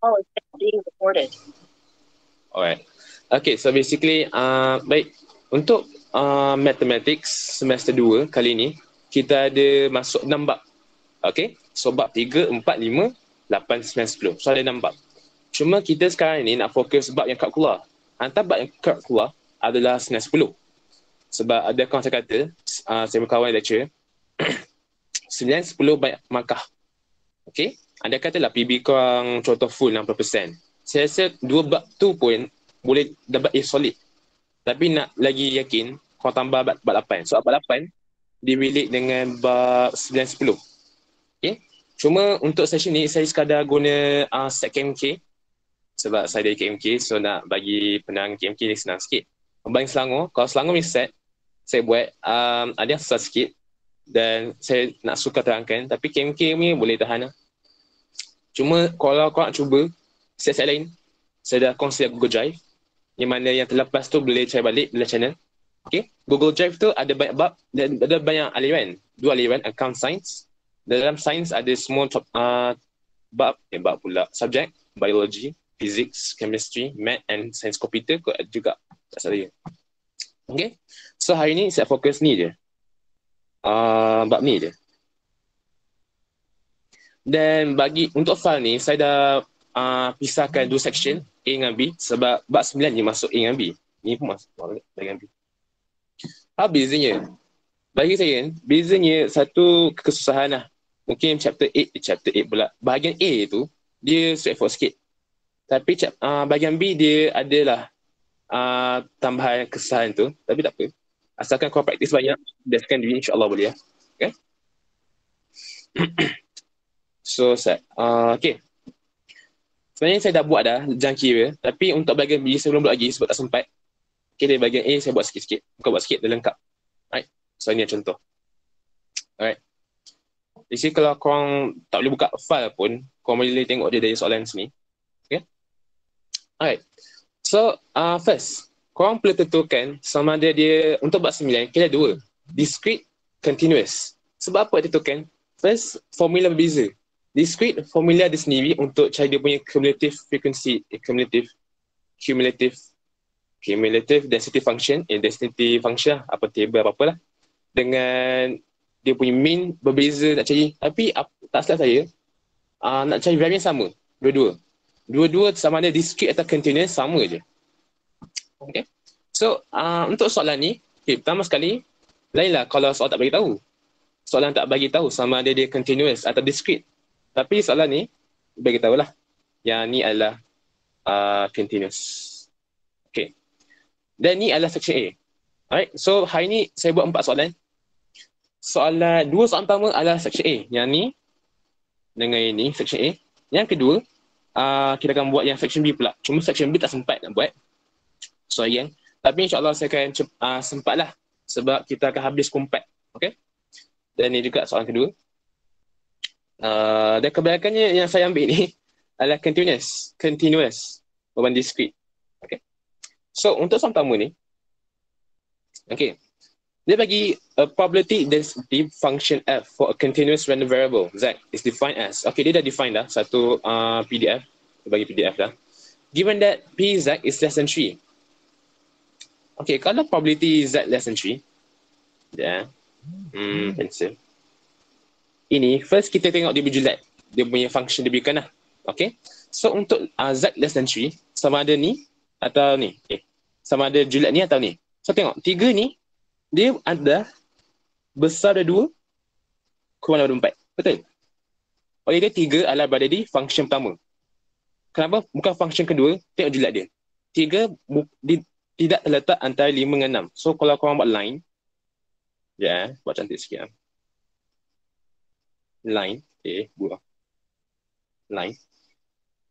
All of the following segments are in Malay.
call is being recorded. Alright. Okay, so basically, baik. Untuk Mathematics semester 2 kali ni, kita ada masuk 6 bab. Okay, so bab 3, 4, 5, 8, 9, 10. So ada 6 bab. Cuma kita sekarang ni nak fokus bab yang kat keluar. Antara bab yang kat keluar adalah 9, 10. Sebab ada kawan saya kata, saya berkawan lecturer, 9, 10 banyak markah. Okay, anda katalah PB korang contoh full 60%. Saya rasa 2 bab tu pun boleh dapat A solid. Tapi nak lagi yakin, kau tambah bab 8. So bab 8 direlate dengan bab 9, 10. Okay, cuma untuk session ni saya sekadar guna set KMK. Sebab saya dari KMK, so nak bagi penang KMK ni senang sikit. Berbanding Selangor, kalau Selangor ni set, saya buat ada yang susah sikit. Dan saya nak suka terangkan, tapi KMK ni boleh tahan lah. Cuma kalau kau nak cuba set-set lain, saya dah kongsi Google Drive, yang mana yang terlepas tu boleh cari balik bila channel. Okay, Google Drive tu ada banyak bab dan ada banyak aliran. 2 aliran, account science. Dalam science ada semua bab pula, subjek, biology, physics, chemistry, math and science komputer juga. Tak salah. Okay, so hari ni saya fokus ni je. Bab ni je. Dan bagi untuk file ni, saya dah pisahkan 2 section, A dengan B, sebab bab 9 ni masuk A dengan B. Ni pun masuk A dengan B. Apa bezanya? Bagi saya, bezanya satu kesusahan lah. Mungkin chapter 8 pula. Bahagian A tu, dia straightforward sikit. Tapi bahagian B dia adalah tambahan kesusahan tu. Tapi tak apa. Asalkan kau praktis banyak, biasakan diri, insyaAllah boleh ya. Okay? So, okay. Sebenarnya saya dah buat dah jang kira. Tapi untuk bahagian B, saya belum buat lagi sebab tak sempat. Okay, dari bahagian A, saya buat sikit-sikit. Bukan buat sikit, dah lengkap. Alright. So, ini contoh. Alright. Di sini kalau korang tak boleh buka file pun, korang boleh tengok dia dari soalan sini. Okay. Alright. So, first, korang perlu tentukan sama ada dia, untuk bab 9, kita ada 2. Discrete, continuous. Sebab apa tentukan? First, formula berbeza. Discrete, formula ada sendiri untuk cari dia punya cumulative frequency, cumulative density function, density function, apa table apa-apa lah. Dengan dia punya mean berbeza nak cari. Tapi tak salah saya, nak cari variance sama. Dua-dua sama ada discrete atau continuous sama je. Okay. So, untuk soalan ni, okay, pertama sekali, lainlah kalau soalan tak bagi tahu. Soalan tak bagi tahu sama ada dia continuous atau discrete. Tapi soalan ni, bagi tahulah. Yang ni adalah continuous. Okay. Dan ni adalah section A. Alright, so hari ni saya buat 4 soalan. Dua soalan pertama adalah section A. Yang ni, dengan ini, section A. Yang kedua, kita akan buat yang section B pula. Cuma section B tak sempat nak buat. So again, tapi insyaAllah saya akan sempatlah. Sebab kita akan habis kompak. Okay. Dan ni juga soalan kedua. Dan kebanyakannya yang saya ambil ni adalah continuous, bukan discrete. Okay. So untuk soalan pertama ni, okay, dia bagi a probability density function f for a continuous random variable z is defined as, okay, dia dah define dah satu PDF, dia bagi PDF dah. Given that p z is less than 3. Okay, kalau probability z less than 3, pencil. Ini, first kita tengok dia berjulat. Dia punya function dia berikan lah. Okay. So untuk z less than 3, sama ada ni atau ni. Okay. Sama ada julat ni atau ni. So tengok, 3 ni, dia ada besar dari 2, kurang dari 4. Betul? Oleh dia 3 adalah berada di function pertama. Kenapa? Bukan function kedua, tengok julat dia. 3 tidak terletak antara 5 dengan 6. So kalau korang buat line, buat cantik sikit lah. Line, buah. Line.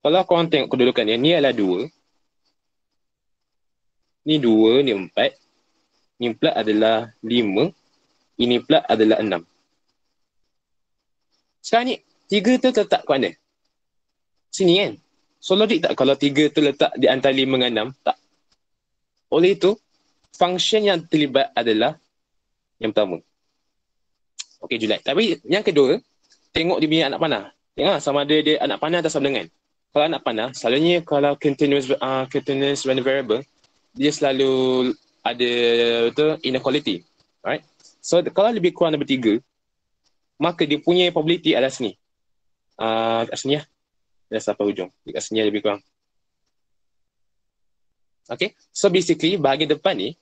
Kalau korang tengok kedudukan dia, ni adalah 2. Ni 2, ni 4. Ni pula adalah 5. Ini pula adalah 6. Sekarang ni, 3 tu letak kat mana? Sini kan? So logik tak kalau 3 tu letak di antara 5 dengan 6? Tak. Oleh itu, function yang terlibat adalah yang pertama. Okey, julat. Tapi yang kedua, tengok dia punya anak panah. Tengok sama ada dia anak panah atau sama dengan. kalau nak panah, selalunya kalau continuous random variable, dia selalu ada tu inequality. Alright? So kalau lebih kurang daripada 3, maka dia punya probability adalah sini. Kat sini lah. Dah sampai hujung. Kat sini lebih kurang. Okay. So basically bahagian depan ni,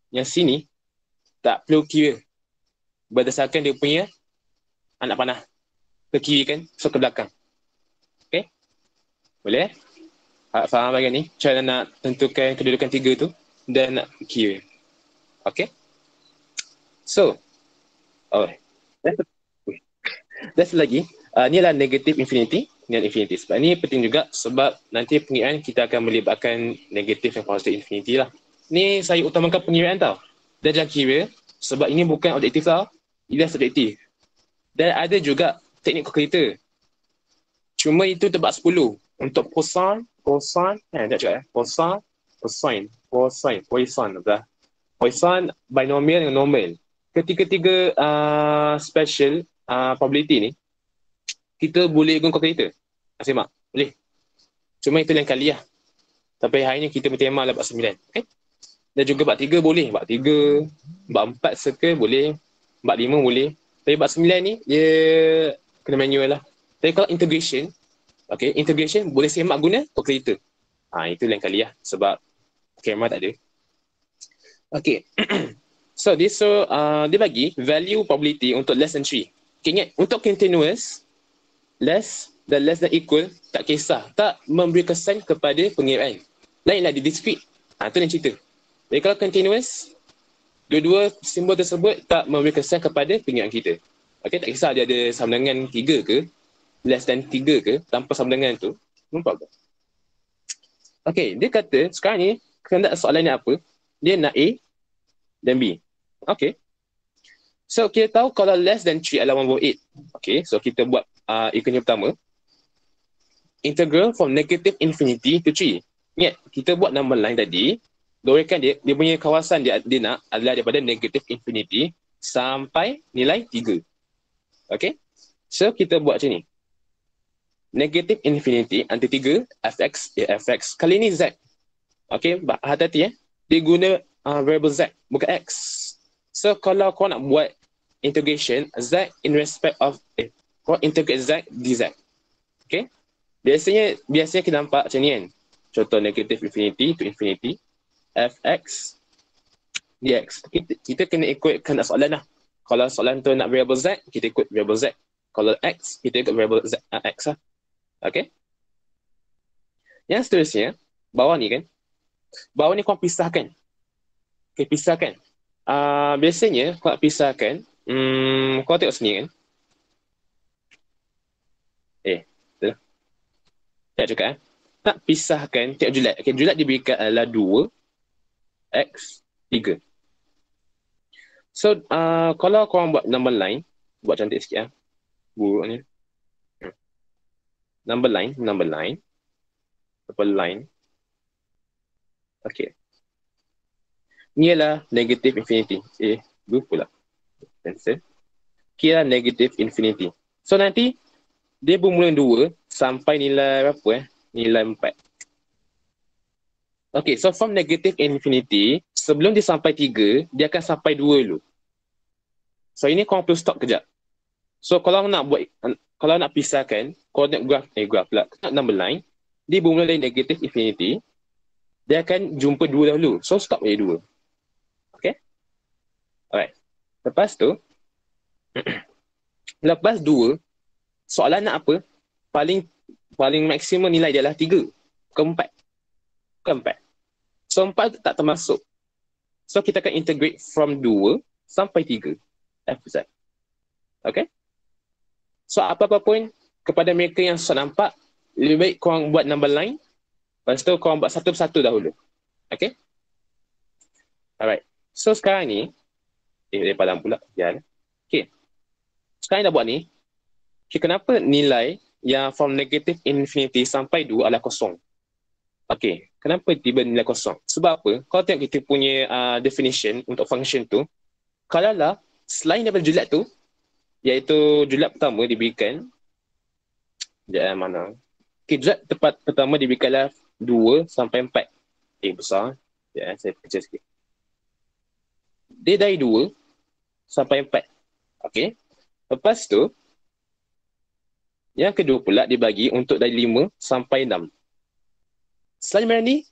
yang sini, tak perlu kira. Berdasarkan dia punya anak panah. Ke kiri kan, so ke belakang. Okay. Boleh? Faham bahagian ni? Cara nak tentukan kedudukan 3 tu dan nak kira. Okay. So, that's lagi. Ni adalah negative infinity dengan infinity. Sebab ni penting juga sebab nanti pengiraan kita akan melibatkan negative dan positive infinity lah. Ni saya utamakan pengiraan tau. Dan jangan kira sebab ini bukan objektif tau. Ini subjektif. Dan ada juga teknik kalkulator. Cuma itu tebak 10. Untuk cosine, tak cakap Poisson, binomial dengan normal. Ketiga-tiga special probability ni, kita boleh guna kalkulator. Semak, boleh. Cuma itu lain kali lah. Tapi hari ni kita bertema lah bab 9. Okay? Dan juga bab 3 boleh. Bab 3, bab 4 circle boleh. Bab 5 boleh. Tapi bab 9 ni, dia kena manual lah. Tapi kalau integration, okay, integration boleh semak guna kalkulator. Itu lain kali lah. Sebab kamera tak ada. Okay. So, dia bagi value probability untuk less than 3. Okay, ingat, untuk continuous, less dan less than equal, tak kisah. Tak memberi kesan kepada pengiraan. Lainlah di discrete. Itu yang cerita. Jadi kalau continuous, dua-dua simbol tersebut tak memberi kesan kepada pengiraan kita. Okay, tak kisah dia ada sama dengan 3 ke, less than 3 ke, tanpa sama dengan tu. Nampak ke? Okay, dia kata sekarang ni, kehendak soalan ni apa? Dia nak A dan B. Okay. So, kita tahu kalau less than 3 adalah 1/8. Okay, so kita buat equation pertama. Integral from negative infinity to 3. Ingat, kita buat number line tadi. Dorekan dia punya kawasan dia nak adalah daripada negative infinity sampai nilai 3. Okay. So, kita buat macam ni. Negative infinity anti 3, fx, fx. Kali ni z. Okay, hati-hati dia guna variable z, bukan x. So, kalau kau nak buat integration z in respect of kau integrate z dz. Okay. Biasanya kita nampak macam ni kan. Contoh negative infinity to infinity fx dx. Kita kena ikutkan soalan lah. Kalau soalan tu nak variable z, kita ikut variable z. Kalau x, kita ikut variable z, x lah. Okay. Yang seterusnya, bawah ni kan. Bawah ni kau pisahkan. Okay, pisahkan. Biasanya kau pisahkan, kau tengok sini kan. Betul. Tak cakap nak pisahkan, tengok julat. Okay, julat diberikan adalah 2 x 3. So, kalau korang buat number line, buat cantik sikit buruk ni. Number line. Apa line? Okay. Ni adalah negative infinity. Lupa pula. Cancel. Kira negative infinity. So, nanti dia bermula 2 sampai nilai berapa Nilai 4. Okay, so from negative infinity, sebelum dia sampai 3, dia akan sampai 2 dulu. So, ini korang perlu stop kejap. So, kalau nak pisahkan, koordinat graf pula, number line, dia bermula dari negative infinity, dia akan jumpa 2 dahulu. So, stop dari 2. Okay? Alright. Lepas tu, lepas 2, soalan nak apa? Paling maksimum nilai dia adalah 3 ke 4. So, 4 tak termasuk. So, kita akan integrate from 2 sampai 3. Fz. Okay? So, apa-apa pun kepada mereka yang susah nampak, lebih baik korang buat number line. Lepas tu, korang buat satu persatu dahulu. Okay? Alright. So, sekarang ni, dia padam pula. Okay. Sekarang dah buat ni. Okay, kenapa nilai yang from negative infinity sampai 2 adalah kosong? Okay. Kenapa tiba nilai kosong? Sebab apa? Kalau tengok kita punya definition untuk function tu, kalau lah, selain daripada julat tu, iaitu julat pertama diberikan, mana? Okay, julat tepat pertama diberikanlah 2 sampai 4. Besar. Ya, saya pecah sikit. Dia dari 2 sampai 4. Okay. Lepas tu, yang kedua pula dibagi untuk dari 5 sampai 6. Selain daripada ni,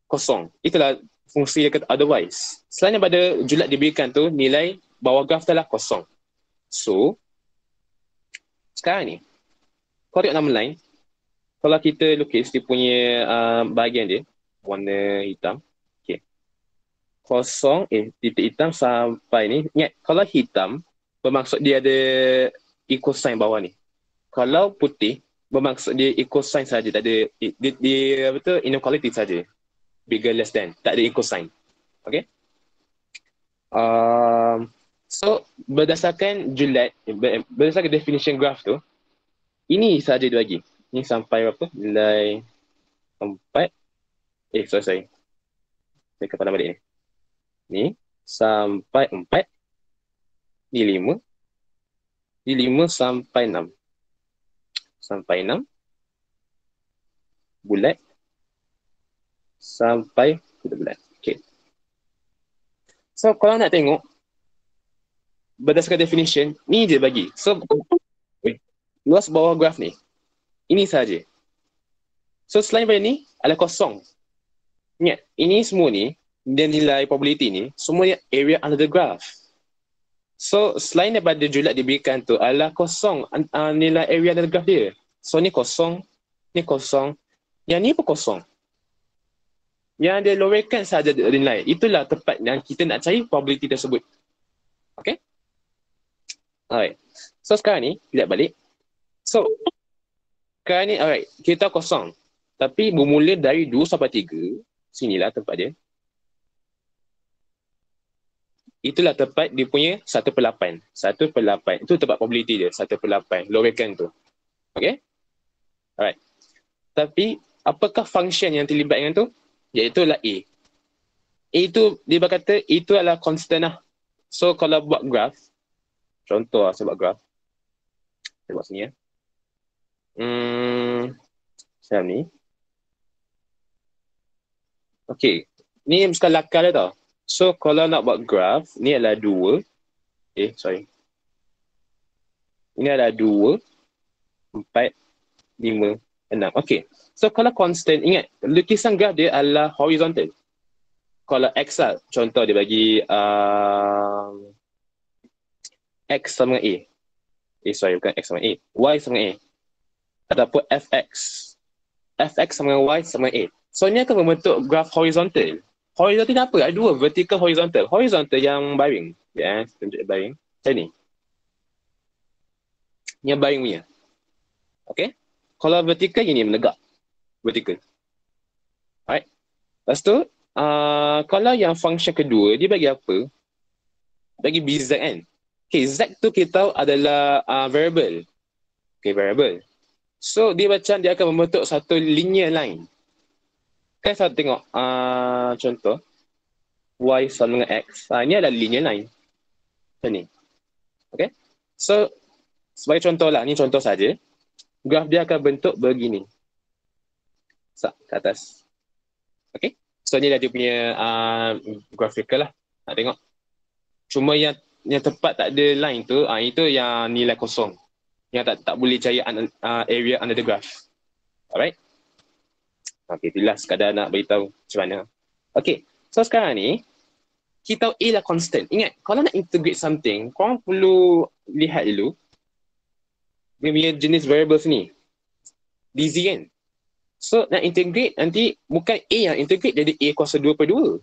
kosong. Itulah fungsi dia kata otherwise. Selain daripada julat diberikan tu, nilai bawah graf adalah kosong. So, sekarang ni, kau tengok nama line, kalau kita lukis dia punya bahagian dia, warna hitam, okay. Kosong, titik hitam sampai ni, ingat, kalau hitam, bermaksud dia ada equal sign bawah ni. Kalau putih, bermaksud dia equal sign saja, tak ada, dia apa tu, inequality saja. Bigger, less than, tak ada equal sign. Okay? So, berdasarkan julat, berdasarkan definition graph tu, ini saja dia bagi. Ni sampai berapa? Nilai 4. Sorry. Saya kepala balik ni. Ni sampai 4. Ni 5. Ni 5 sampai 6. Sampai 6. Bulat. Sampai bulat. Okay. So, kalau nak tengok, berdasarkan definition, ni dia bagi. So, luas bawah graf ni, ini saja. So, selain daripada ni, adalah kosong. Ingat, ini semua ni, dan nilai probability ni, semuanya area under the graph. So, selain daripada julat diberikan tu, adalah kosong nilai area under the graph dia. So, ni kosong, yang ni pun kosong. Yang dia loraikan sahaja nilai. Itulah tepat yang kita nak cari probability tersebut. Okay? Alright. So, sekarang ni, lihat balik. So, sekarang ni, alright, kita kosong. Tapi bermula dari 2 sampai 3, sinilah tempat dia. Itulah tempat dia punya 1/8. 1/8. Itu tempat probability dia, 1/8. Loraikan tu. Okay? Alright. Tapi, apakah function yang terlibat dengan tu? Iaitulah A. A itu, dia berkata, itu adalah constant lah. So, kalau buat graph, contoh lah saya buat graph. Saya buat sini ya. Macam ni. Okay. Ni skala akal dia tau. So, kalau nak buat graph, ni adalah 2. Sorry. Ini adalah 2, 4, 5, 6. Okay. So, kalau constant, ingat, lukisan graph dia adalah horizontal. Kalau X lah, contoh dia bagi X sama A. Sorry, bukan X sama A. Y sama A. Ataupun Fx. Fx sama Y sama A. So, ini akan membentuk graph horizontal. Horizontal ni apa? Ada 2, vertical, horizontal. Horizontal yang baring. Ya, tunjuk baring. Macam ni. Yang baring punya. Okay? Kalau vertical, ini menegak. Vertical. Alright. Lepas tu, kalau yang function kedua, dia bagi apa? Bagi BZ kan? Okay, Z tu kita tahu adalah variable. Okay, variable. So, dia macam dia akan membentuk satu linear line. Kan saya tengok contoh Y sama dengan X. Ini adalah linear line. Macam ni. Okay. So, sebagai contoh lah. Ni contoh saja. Graf dia akan bentuk begini. Ke atas. Okay. So, ni dah dia punya graphical lah. Nak tengok. Cuma yang tepat tak ada line tu, itu yang nilai kosong. Yang tak boleh cari area under the graph. Alright. Okay, itulah sekadar nak beritahu macam mana. Okay, so sekarang ni, kita tahu A lah constant. Ingat, kalau nak integrate something, korang perlu lihat dulu dia punya jenis variables ni. DZ kan? So, nak integrate nanti, bukan A yang integrate, jadi A kuasa 2/2.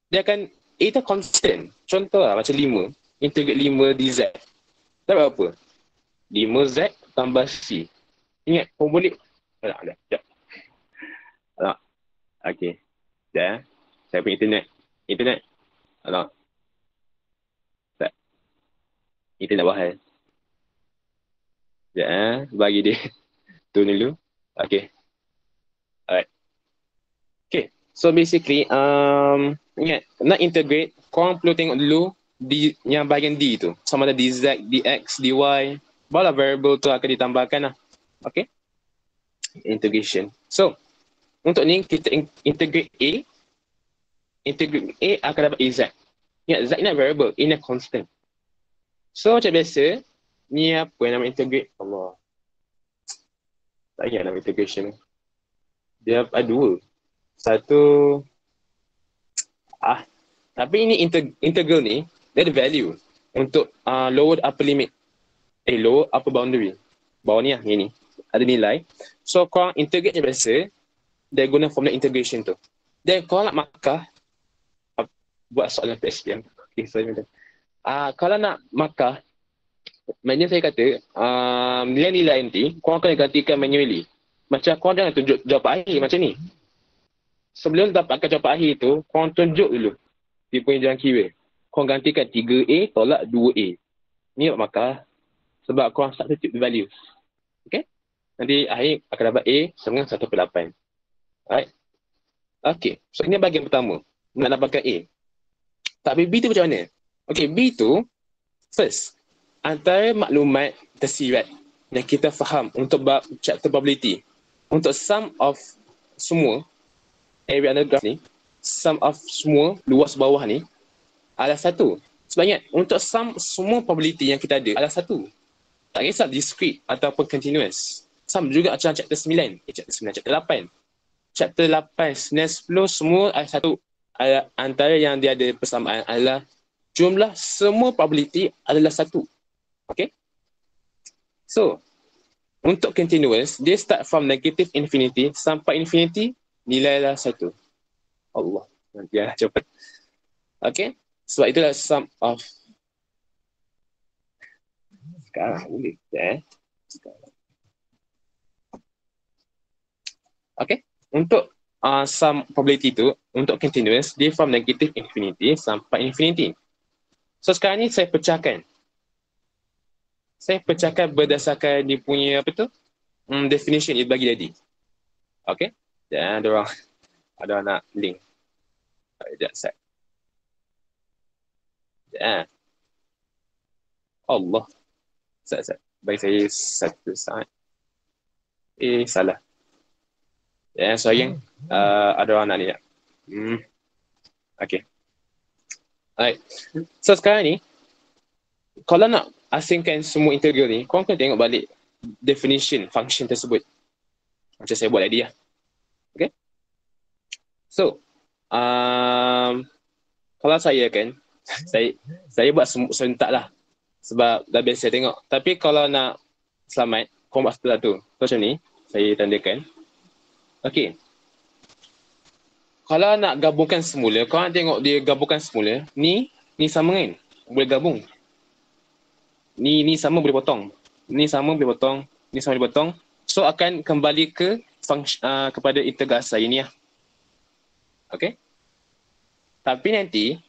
Dia akan, A tu constant. Contoh lah, macam 5. Integrate 5 DZ. Tak berapa? 5Z tambah C. Ingat, kau boleh... Sekejap. Okay. Dah. Saya punya internet. Alah. Tak. Internet bahal. Sekejap. Bagi dia. Tu dulu. Okay. Alright. Okay. So basically, ingat, nak integrate, korang perlu tengok dulu yang bahagian D tu. Sama ada DZ, DX, DY. Barulah variable tu akan ditambahkan lah. Okay. integration. So, untuk ni kita integrate A akan dapat AZ. Ingat, Z ni variable, A ni constant. So, macam biasa, ni apa yang nama integrate? Allah. Tak ingat nama integration. Dia ada dua. Satu, tapi ini integral ni, dia ada value untuk lower upper limit. Lower upper boundary. Bawah ni lah, ni. Ada nilai. So, korang integrate je biasa, dia guna formula integration tu. Dan korang nak markah, buat soalan PSPM. Okay, sorry. Kalau nak markah, maknanya saya kata, nilai-nilai nanti, korang kena gantikan manually. Macam korang jangan tunjuk jawapan akhir macam ni. Sebelum dapatkan jawapan akhir tu, korang tunjuk dulu dia punya jalan kira. Korang gantikan 3A tolak 2A. Ni buat markah. Sebab korang substitute value. Okay? Nanti akhir akan dapat A setengah 1/8. Alright? Okay. So, ini bahagian pertama. Nak dapatkan A. Tapi B tu macam mana? Okay, B tu, first, antara maklumat tersirat yang kita faham untuk bab chapter probability. Untuk sum of semua area under graph ni, sum of semua luas bawah ni adalah satu. Sebab ingat, untuk sum semua probability yang kita ada adalah satu. Tak kisah discrete ataupun continuous. Sum juga macam chapter 9, chapter 9, chapter 8. Chapter 8, 9, 10 semua adalah satu. Antara yang dia ada persamaan adalah jumlah semua probability adalah satu. Okay? So, untuk continuous, dia start from negative infinity sampai infinity, nilailah satu. Allah, nanti lah cepat. Okay? Sebab itulah sum of. Sekarang boleh. Okay? Untuk sum probability tu, untuk continuous, dia from negative infinity sampai infinity. So sekarang ni saya pecahkan. Saya pecahkan berdasarkan dia punya apa tu? Definition dia bagi tadi. Okay? Dan ada orang nak link. Sekejap, set. Ya. Allah. Set. Bagi saya satu saat. Salah. Ya, so again, ada orang nak lihat. Okay. Alright. So sekarang ni, kalau nak asingkan semua integral ni, korang kena tengok balik definition function tersebut. Macam saya buat tadi lah. Okay. So, kalau saya kan, saya buat serentak lah. Sebab dah biasa tengok. Tapi kalau nak selamat, korang buat setelah tu. So macam ni, saya tandakan. Okay. Kalau nak gabungkan semula, korang tengok dia gabungkan semula, ni sama kan? Boleh gabung. Ni sama boleh potong. Ni sama boleh potong. Ni sama boleh potong. So akan kembali ke kepada integral asal ini lah. Okay. Tapi nanti,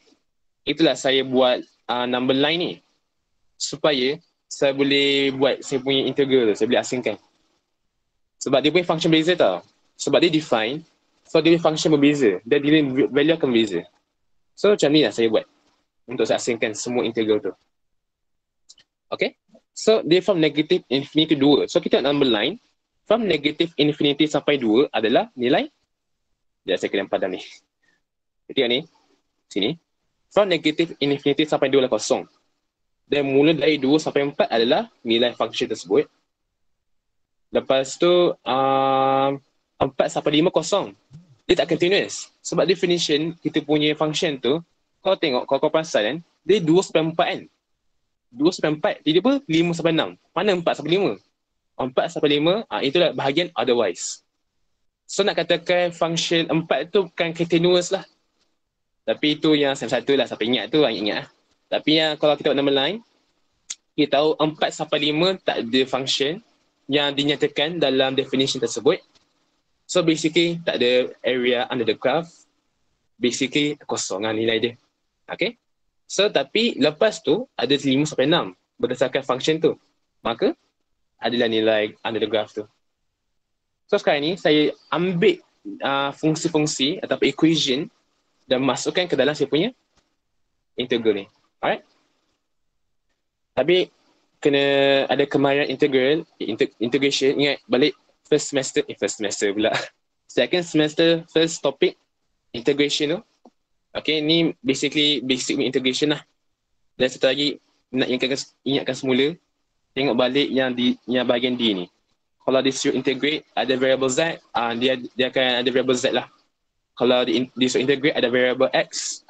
itulah saya buat number line ni. Supaya saya boleh buat saya punya integral tu. Saya boleh asingkan. Sebab dia punya function berbeza tau. Sebab dia define. So dia punya function berbeza. Dan dia value akan berbeza. So macam ni lah saya buat. Untuk saya asingkan semua integral tu. Okay. So dia from negative infinity 2. So kita number line. From negative infinity sampai 2 adalah nilai. Sekejap saya kena padam ni. Tengok ni. Sini. From negative infinity sampai 2 adalah kosong. Dan mula dari 2 sampai 4 adalah nilai function tersebut. Lepas tu 4 sampai 5 kosong. Dia tak continuous. Sebab definition kita punya function tu, kau tengok, kau perasan kan, dia 2 sampai 4 kan. 2 sampai 4, dia apa? 5 sampai 6. Mana 4 sampai 5? 4 sampai 5, itulah bahagian otherwise. So nak katakan function 4 tu bukan continuous lah. Tapi itu yang satu lah, sampai ingat tu, ingat lah. Tapi yang kalau kita buat number line, kita tahu 4 sampai 5 tak ada function yang dinyatakan dalam definition tersebut. So basically tak ada area under the graph. Basically kosong lah nilai dia. Okay. So tapi lepas tu ada 5 sampai 6 berdasarkan function tu. Maka adalah nilai under the graph tu. So sekarang ni saya ambil fungsi-fungsi atau equation dan masukkan ke dalam saya punya integral ni. Alright. Tapi kena ada kemahiran integration. Ingat balik first semester pula. Second semester, first topic, integration tu. Okay, ni basically basic integration lah. Dan satu lagi, nak ingatkan semula, tengok balik yang bahagian D ni. Kalau disuruh integrate, ada variable Z, dia akan ada variable Z lah. Kalau disuruh integrate, ada variable X,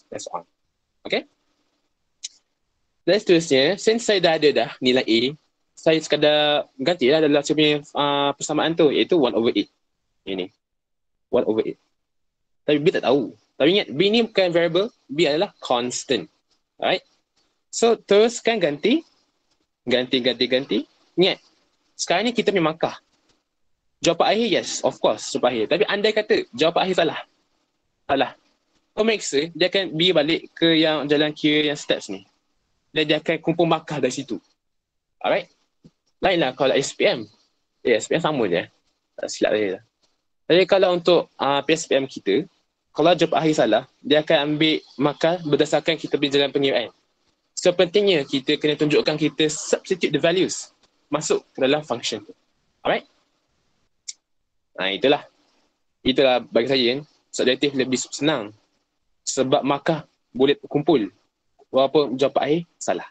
that's all. Okay? Dan seterusnya, since saya dah ada nilai A, saya sekadar gantilah dalam saya punya persamaan tu, iaitu 1/8. Ini. 1/8. Tapi B tak tahu. Tapi ingat, B ni bukan variable, B adalah constant. Alright? So, teruskan ganti. Ingat, sekarang ni kita punya markah. Jawapan akhir, yes, of course, jawapan akhir. Tapi andai kata jawapan akhir salah. What makes sense, dia akan B balik ke yang jalan kira yang steps ni. Dan dia akan kumpul markah dari situ. Alright? Lainlah kalau SPM. SPM sama je. Tak silap saya. Jadi kalau untuk PSPM kita, kalau jawapan akhir salah, dia akan ambil markah berdasarkan kita punya jalan pengiraan. So pentingnya kita kena tunjukkan kita substitute the values masuk ke dalam function tu. Alright? Itulah bagi saya subjektif lebih senang. Sebab markah boleh kumpul walaupun jawapan akhir salah.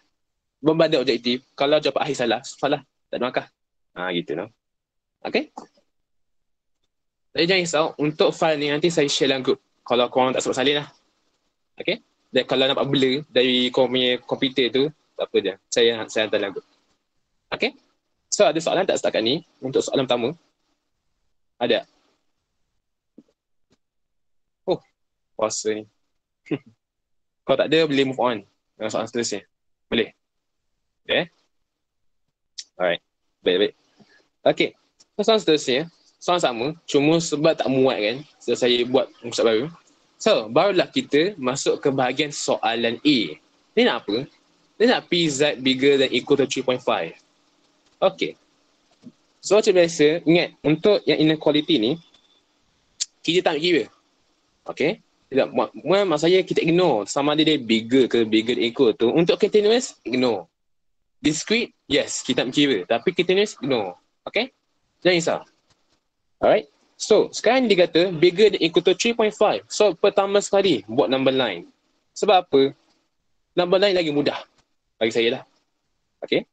Berbanding objektif, kalau jawapan akhir salah, tak ada markah. Gitu no. Okay? Jadi jangan risau, untuk file ni nanti saya share dalam group. Kalau korang tak sebut salin lah. Okay? Dan kalau nampak blur dari korang punya komputer tu, tak apa je. Saya hantar dalam group. Okay? So ada soalan tak setakat ni? Untuk soalan pertama. Ada? Oh, puasa ni. Kalau tak ada, boleh move on dengan soalan seterusnya. Boleh? Okay? Alright. Baik. Okay. Soalan seterusnya. Soalan sama. Cuma sebab tak muat kan, so saya buat muka baru. So, barulah kita masuk ke bahagian soalan A. Dia nak apa? Dia nak PZ bigger than equal to 3.5. Okay. So, macam biasa, ingat, untuk yang inequality ni, kita tak kira. Okay? Tidak, maksud saya kita ignore sama ada dia bigger ke bigger than equal tu. Untuk continuous, ignore. Discrete, yes, kita tak kira. Tapi continuous, ignore. Okay? Jangan risau. Alright? So, sekarang dia kata bigger than equal to 3.5. So, pertama sekali buat number line. Sebab apa? Number line lagi mudah bagi saya lah. Okay?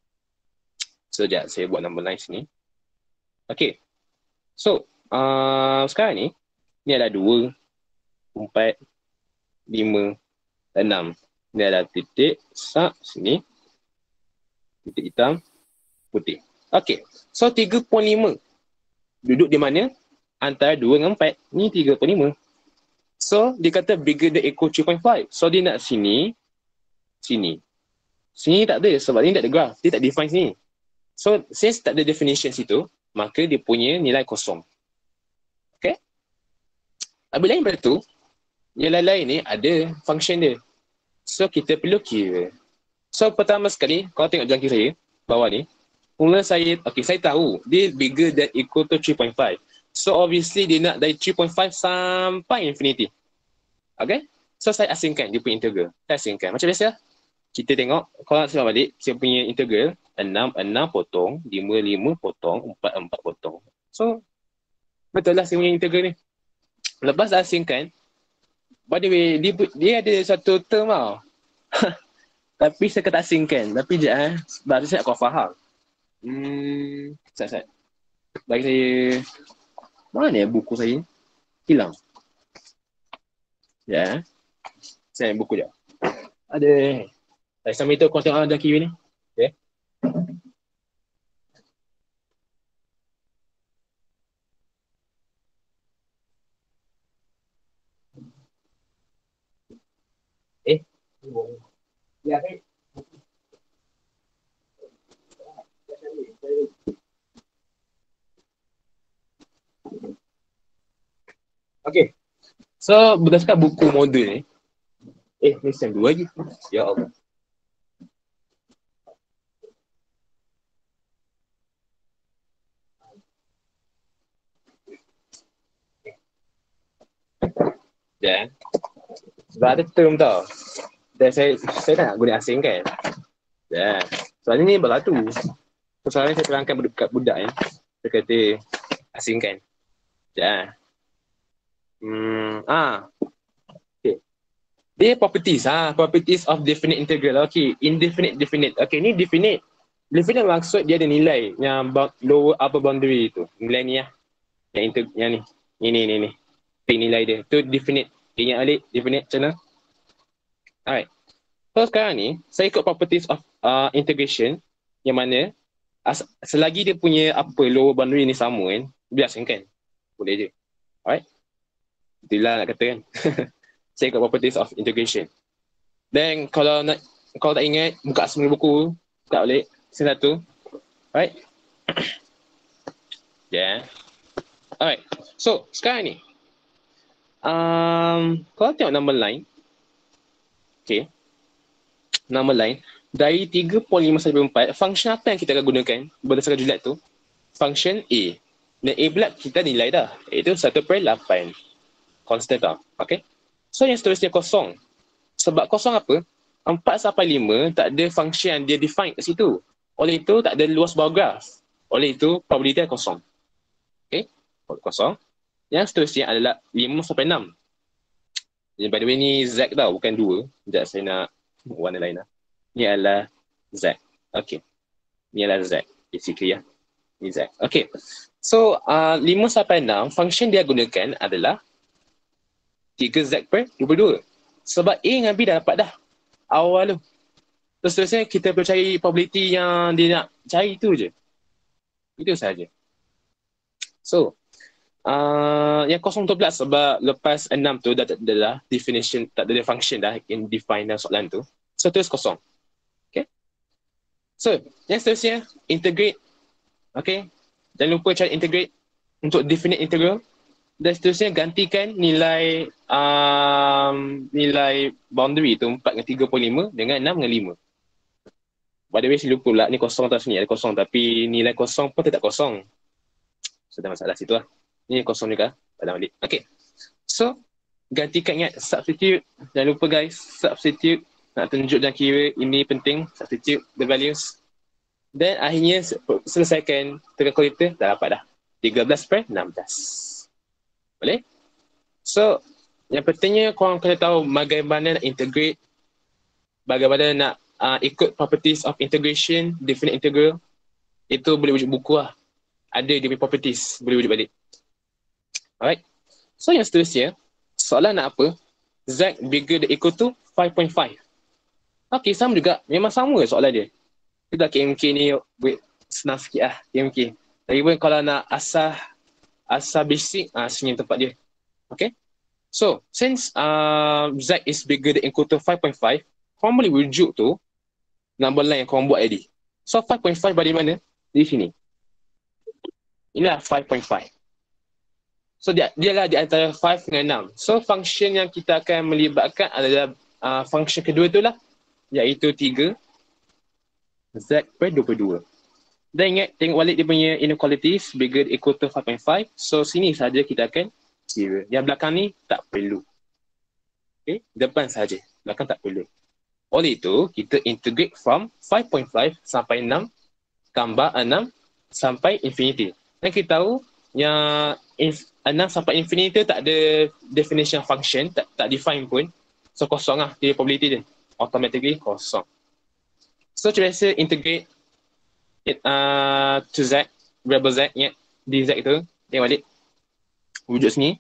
So, sekejap saya buat number line sini. Okay. So, sekarang ni ada 2, 4, 5, 6. Ni ada titik, sini. Titik hitam, putih. Okay. So, 3.5. Duduk di mana? Antara 2 dengan 4. Ni 3.5. So, dia kata bigger than equal 3.5. So, dia nak sini. Sini tak ada sebab ni tak ada graph. Dia tak define sini. So, since tak ada definition situ, maka dia punya nilai kosong. Okay? Habis lain daripada tu, nilai lain ni ada function dia. So, kita perlu kira. So, pertama sekali, kalau tengok jalan kira saya, bawah ni, mula saya tahu dia bigger than equal to 3.5. So obviously dia nak dari 3.5 sampai infinity. Okay? So saya asingkan dia punya integral. Saya asingkan. Macam biasa, kita tengok, kalau nak sebab balik, saya punya integral 6 potong, 5 potong, 4 potong. So, betul lah saya punya integral ni. Lepas dah asingkan, by the way, dia ada satu term tau. Tapi saya kata asingkan. Tapi sekejap sebab saya nak kau faham. Sat. Bagi saya, mana buku saya? Hilang. Ya. Saya buku je. Ada. Saya sambil tu kau tengok ada kiri ni. Okay. Ya, okay. So, berdasarkan buku modul ni, ni sem 2 lagi. Ya Allah. Dan, sebab ada term tau. Dan saya tak nak guna asing kan. Dan, soalnya ni berlaku. Soalnya saya terangkan budak-budak ni. Dia kata asingkan. Ya. Okay. Dia properties properties of definite integral. Okay, indefinite definite. Okay, ni definite. Definite maksud dia ada nilai yang lower upper boundary tu. Nilai ni lah. Yang ni. Ini. Nilai dia. Tu definite. Ingat balik definite macam mana? Alright. So sekarang ni, saya ikut properties of integration yang mana selagi dia punya lower boundary ni sama kan, biasa kan? Boleh je. Alright. Itulah nak kata kan. Saya ikut properties of integration. Dan kalau tak ingat, buka semua buku, buka balik, satu. Alright. Yeah. Alright. So, sekarang ni, kalau tengok number line, okay, number line, dari 3.5 sampai 4, function apa yang kita akan gunakan berdasarkan julat tu? Function A. Dan A pula kita nilai dah, iaitu 1/8. Constant tau. Okay. So, yang seterusnya kosong. Sebab kosong apa? 4 sampai 5 tak ada function yang dia define kat situ. Oleh itu, tak ada luas bawah graf. Oleh itu, probability kosong. Okay. Kosong. Yang seterusnya adalah 5 sampai 6. By the way, ni Z tau, bukan 2. Sekejap saya nak warna lain lah. Ni adalah Z. Okay. Ni adalah Z. Basically ya. Ni Z. Okay. So, 5 sampai 6, function dia gunakan adalah 3Z/22. Sebab A dengan B dah dapat dah. Awal tu. Terus seterusnya kita perlu cari probability yang dia nak cari tu je. Itu sahaja. So, yang kosong tu pula sebab lepas 6 tu dah tak ada definition, tak ada function dah in define dalam soalan tu. So, terus kosong. Okay. So, yang seterusnya, integrate. Okay. Jangan lupa cara integrate untuk definite integral. Dan seterusnya gantikan nilai nilai boundary tu 4 dengan 3.5 dengan 6 dengan 5. By the way, saya lupa pula ni kosong atas ni ada kosong tapi nilai kosong pun tetap kosong. So, ada masalah situ lah. Ni kosong juga. Pada balik. Okay. So, gantikan, ingat substitute. Jangan lupa guys, substitute. Nak tunjuk dan kira, ini penting. Substitute the values. Dan akhirnya selesaikan tengah kalkulator, dah dapat dah. 13/16. Boleh? So, yang pentingnya korang kena tahu bagaimana nak integrate, bagaimana nak ikut properties of integration, definite integral. Itu boleh wujud buku lah. Ada dia punya properties, boleh wujud balik. Alright. So, yang seterusnya, soalan nak apa? Z bigger than equal to 5.5. Okay, sama juga. Memang sama soalan dia. Kita KMK ni, wait, senang sikit lah KMK. Tapi pun kalau nak asal basic, sini tempat dia. Okay. So, since Z is bigger than equal to 5.5, korang boleh rujuk tu number line yang korang buat tadi. So, 5.5 dari mana? Di sini. Inilah 5.5. So, dialah di antara 5 dengan 6. So, function yang kita akan melibatkan adalah function kedua tu lah, iaitu 3 Z/22. Dan ingat, tengok balik dia punya inequalities bigger equal to 5.5. So, sini saja kita akan kira. Yang belakang ni tak perlu. Okay, depan saja. Belakang tak perlu. Oleh itu, kita integrate from 5.5 sampai 6 tambah 6 sampai infinity. Dan kita tahu yang 6 sampai infinity tak ada definition function, tak define pun. So, kosong lah dia probability dia. Automatically kosong. So, cuba biasa integrate to Z, variable Z, ingat dz tu, tengok balik wujud sini,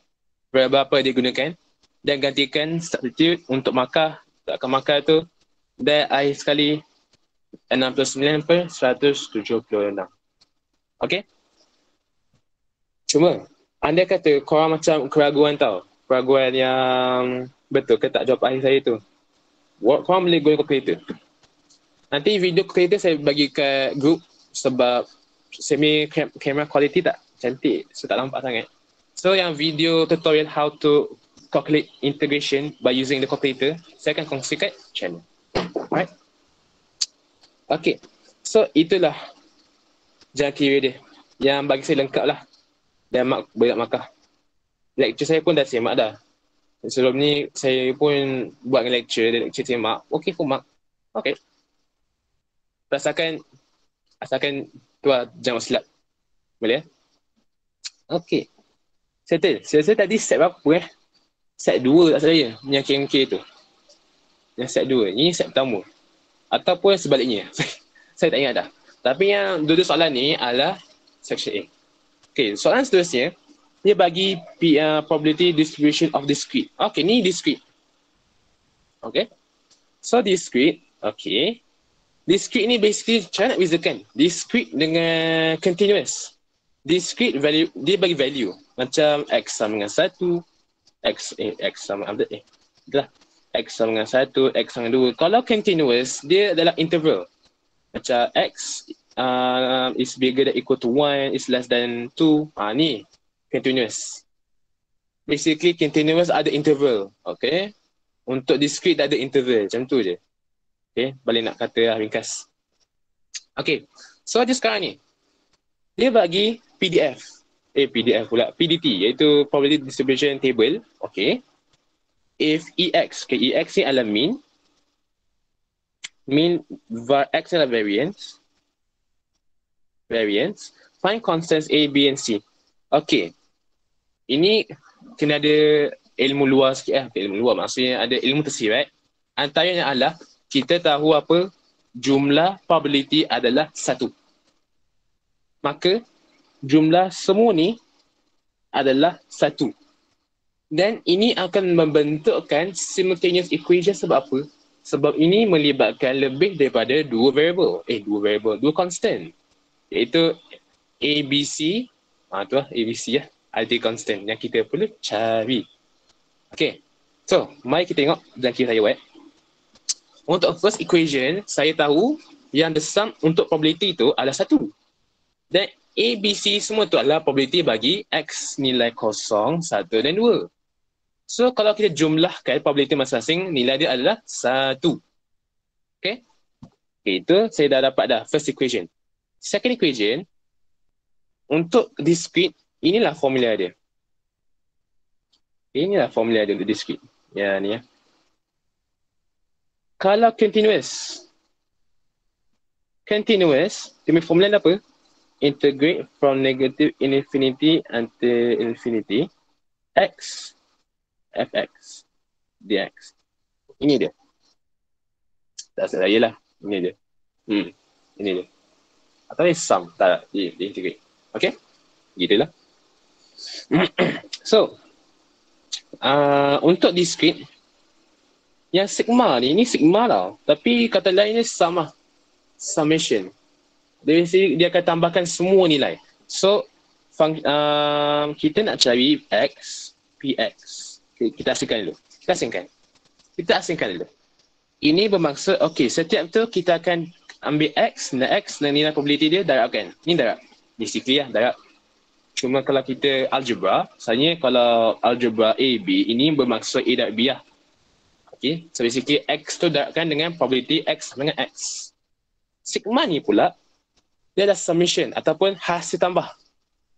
variable apa dia gunakan, dan gantikan substitute untuk markah, takkan markah tu, dan akhir sekali 69/176. Okay. Cuma anda kata korang macam keraguan tau, keraguan yang betul ke tak jawab akhir saya tu, korang boleh guna calculator. Nanti video calculator saya bagi ke group sebab semi camera quality tak cantik, so tak nampak sangat. So yang video tutorial how to calculate integration by using the calculator, saya akan kongsi kat channel. Alright. Okay. So itulah jalan kira dia. Yang bagi saya lengkap lah. Dan banyak markah. Lecture saya pun dah semak dah. Sebelum ni saya pun buat lecture, dan lecture semak. Okay, full mark. Okay. Asalkan tu lah, jangan silap. Boleh? Okey. Settle. Saya rasa tadi set berapa Set 2 tak salah ya, yang KMK tu. Yang set 2. Ini set pertama. Ataupun sebaliknya. Saya tak ingat dah. Tapi yang dua soalan ni adalah section A. Okey, soalan seterusnya, dia bagi probability distribution of discrete. Okey, ni discrete. Okey. So discrete, okey. Discrete ni basically cara nak bezakan discrete dengan continuous. Discrete value, dia bagi value. Macam X sama dengan 1, X sama itulah. X sama dengan 1, X sama dengan 2. Kalau continuous, dia adalah interval. Macam X is bigger than equal to 1, is less than 2. Ni continuous. Basically continuous ada interval. Okay. Untuk discrete tak ada interval. Macam tu je. Okay. Balik nak kata ringkas. Okay. So dia sekarang ni. Dia bagi PDF pula. PDT. Iaitu probability distribution table. Okay. If EX. Okay. EX ni adalah mean. Mean var X adalah variance. Find constants A, B and C. Okay. Ini kena ada ilmu luar sikit . Ilmu luar maksudnya ada ilmu tersirat. Antaranya adalah kita tahu apa jumlah probability adalah 1. Maka jumlah semua ni adalah 1. Dan ini akan membentukkan simultaneous equation sebab apa? Sebab ini melibatkan lebih daripada dua constant. Iaitu A, B, C. Tu lah A, B, C lah. Ada constant yang kita perlu cari. Okay. So, mari kita tengok dalam kira saya buat. Untuk first equation, saya tahu yang the sum untuk probability tu adalah 1. Dan A, B, C semua tu adalah probability bagi X nilai 0, 1 dan 2. So, kalau kita jumlahkan probability masing-masing, nilai dia adalah 1. Okay. Okay, itu saya dah dapat dah first equation. Second equation, untuk discrete, inilah formula dia. Inilah formula dia untuk discrete. Ya, ni ya. Kalau continuous, dia punya formula apa? Integrate from negative infinity until infinity x fx dx. Ini dia. Tak salah saya lah. Ini dia. Ini dia. Atau ni sum. Tak, dia integrate. Okay? Gitulah. So, untuk discrete, yang sigma ni sigma tau. Tapi kata lainnya sama. Summation. Dia akan tambahkan semua nilai. So, kita nak cari x, px. Okay, kita asingkan dulu. Ini bermaksud, okay, setiap tu kita akan ambil x dan nilai probability dia darabkan. Ni darab. Basically lah, darab. Cuma kalau kita algebra, misalnya kalau algebra A, B, ini bermaksud A darab B lah. Okay, so basically x tu darabkan dengan probability x sama dengan x. Sigma ni pula, dia adalah summation ataupun hasil tambah.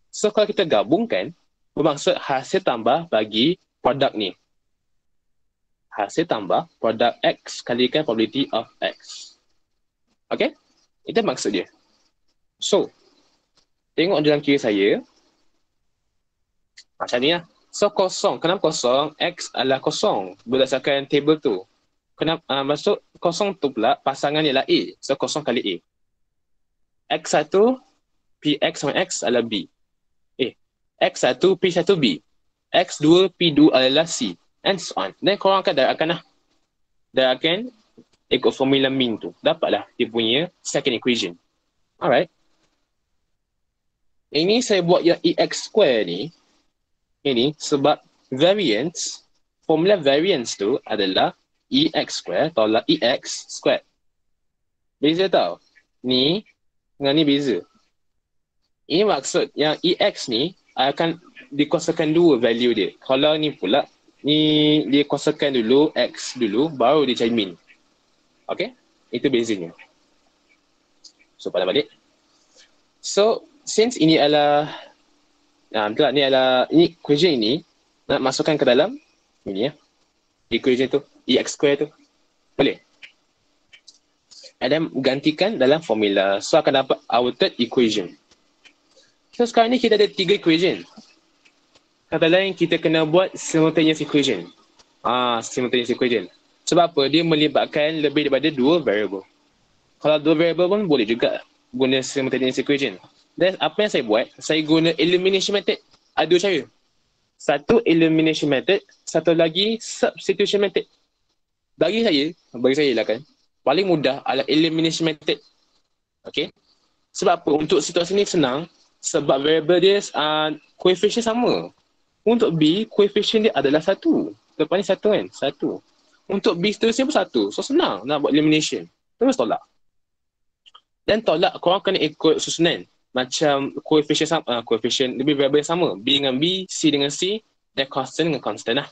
So kalau kita gabungkan, bermaksud hasil tambah bagi produk ni. Hasil tambah produk x kalikan probability of x. Okay? Itu maksud dia. So, tengok dalam kira saya. Macam ni lah. So, kosong. Kenapa kosong? X adalah kosong. Berdasarkan table tu. Kenapa? Maksud kosong tu pula pasangan ialah A. So, kosong kali A. X1, Px sama X adalah B. X1, P1 B. X2, P2 adalah C. And so on. Dan korang akan darabkan ikut formula mean tu. Dapatlah dia punya second equation. Alright. Ini saya buat yang EX square ni. Ini sebab variance, formula variance tu adalah EX square tolak EX square. Beza tau. Ni dengan ni beza. Ini maksud yang EX ni akan dikuasakan dua value dia. Kalau ni pula, ni dia kuasakan dulu X dulu, baru dia cari min. Okay? Itu bezanya. So, pada balik. So, since ini adalah betul lah, ini equation ini nak masukkan ke dalam ini ya. Equation tu, EX square tu. Boleh? And then gantikan dalam formula. So, akan dapat our third equation. So sekarang ni kita ada 3 equation. Kata lain kita kena buat simultaneous equation. Simultaneous equation. Sebab apa? Dia melibatkan lebih daripada 2 variable. Kalau 2 variable pun boleh juga guna simultaneous equation. Dan apa yang saya buat? Saya guna elimination method. Ada 2 cara. Satu elimination method, satu lagi substitution method. Bagi saya lah kan, paling mudah adalah elimination method. Okay. Sebab apa? Untuk situasi ni senang. Sebab variable dia coefficient sama. Untuk B, coefficient dia adalah 1. Lepas ni 1 kan? 1. Untuk B seterusnya pun 1. So senang nak buat elimination. Terus tolak. Dan tolak korang kena ikut susunan. Macam coefficient sama, coefficient lebih variable yang sama. B dengan B, C dengan C, dan constant dengan constant lah.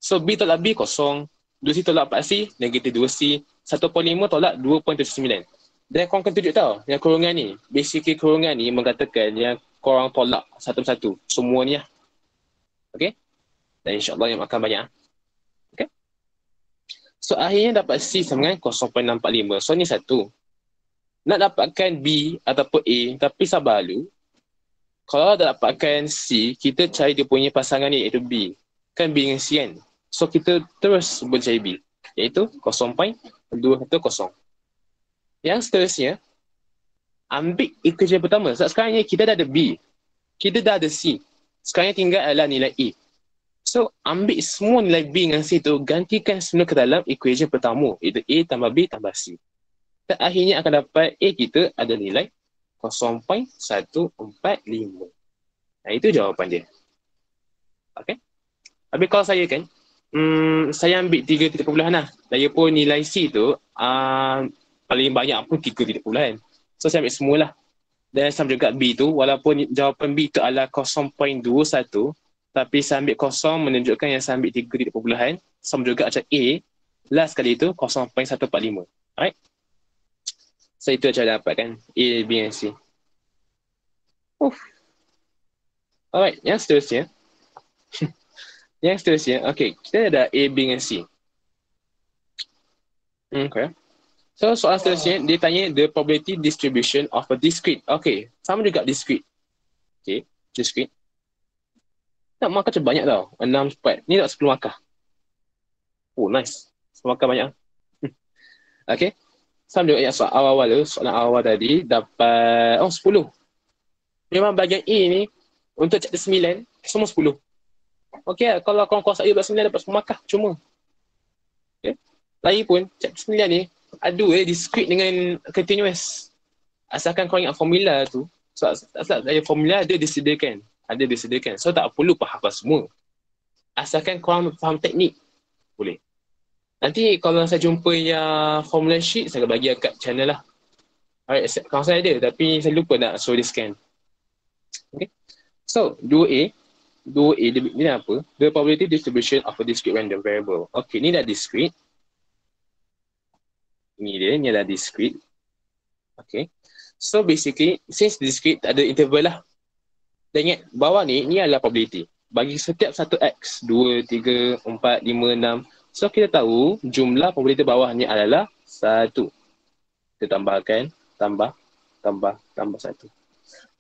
So B tolak B kosong, 2C tolak 4C, negatif 2C, 1.5 tolak 2.79. Dan korang kena tunjuk tau, yang kurungan ni, basically kurungan ni mengatakan yang korang tolak satu-satu, semua ni lah. Okay? Dan insyaAllah yang akan banyak. Okay? So akhirnya dapat C sama dengan 0.645. So ni satu. Nak dapatkan B ataupun A, tapi sabar dulu. Kalau dah dapatkan C, kita cari dia punya pasangan ni, iaitu B. Kan B dengan C kan? So kita terus mencari B, iaitu 0.210. Yang seterusnya, ambil equation pertama. Sebab sekarang ni kita dah ada B, kita dah ada C. Sekarang tinggal adalah nilai A. So ambil semua nilai B dengan C tu, gantikan semua ke dalam equation pertama, iaitu A tambah B tambah C. Dan akhirnya akan dapat A kita ada nilai 0.145. Nah, itu jawapan dia. Okay. Habis kalau saya kan, saya ambil 3 titik perpuluhan lah. Saya pun nilai C tu paling banyak pun 3 titik perpuluhan. So saya ambil semualah. Dan sama juga B tu, walaupun jawapan B tu adalah 0.21, tapi saya ambil kosong menunjukkan yang saya ambil 3 titik perpuluhan. Sama juga macam A, last kali tu 0.145. Alright. So itu cara dapat kan A, B dan C. Alright, yang seterusnya. Okay, kita ada A, B dan C. Okay. So soalan seterusnya, dia tanya the probability distribution of a discrete. Okay, sama juga discrete. Okay, discrete. Tak markah macam banyak tau, 6 cepat. Ni tak 10 markah. Oh, nice. 10 markah banyak. Okay. Sama juga yang soalan awal-awal tu, soalan awal tadi dapat 10. Memang bahagian A ni untuk chapter 9 semua 10. Okey, kalau korang kuasa A dapat 9 dapat 10 markah cuma. Okey. Lagi pun chapter 9 ni ada discrete dengan continuous. Asalkan korang ingat formula tu, asal ada formula ada disediakan. So tak perlu faham semua. Asalkan korang faham teknik boleh. Nanti kalau saya jumpa yang formula sheet, saya bagi kat channel lah. Alright, kawan saya ada tapi saya lupa nak show dia scan. Okay. So, 2A ni apa? The probability distribution of a discrete random variable. Okay, ni dah discrete. Ni adalah discrete. Okay. So, basically, since discrete tak ada interval lah. Dan ingat, bawah ni adalah probability. Bagi setiap satu X, 2, 3, 4, 5, 6. So, kita tahu jumlah probability bawah ni adalah 1. Kita tambahkan, tambah 1.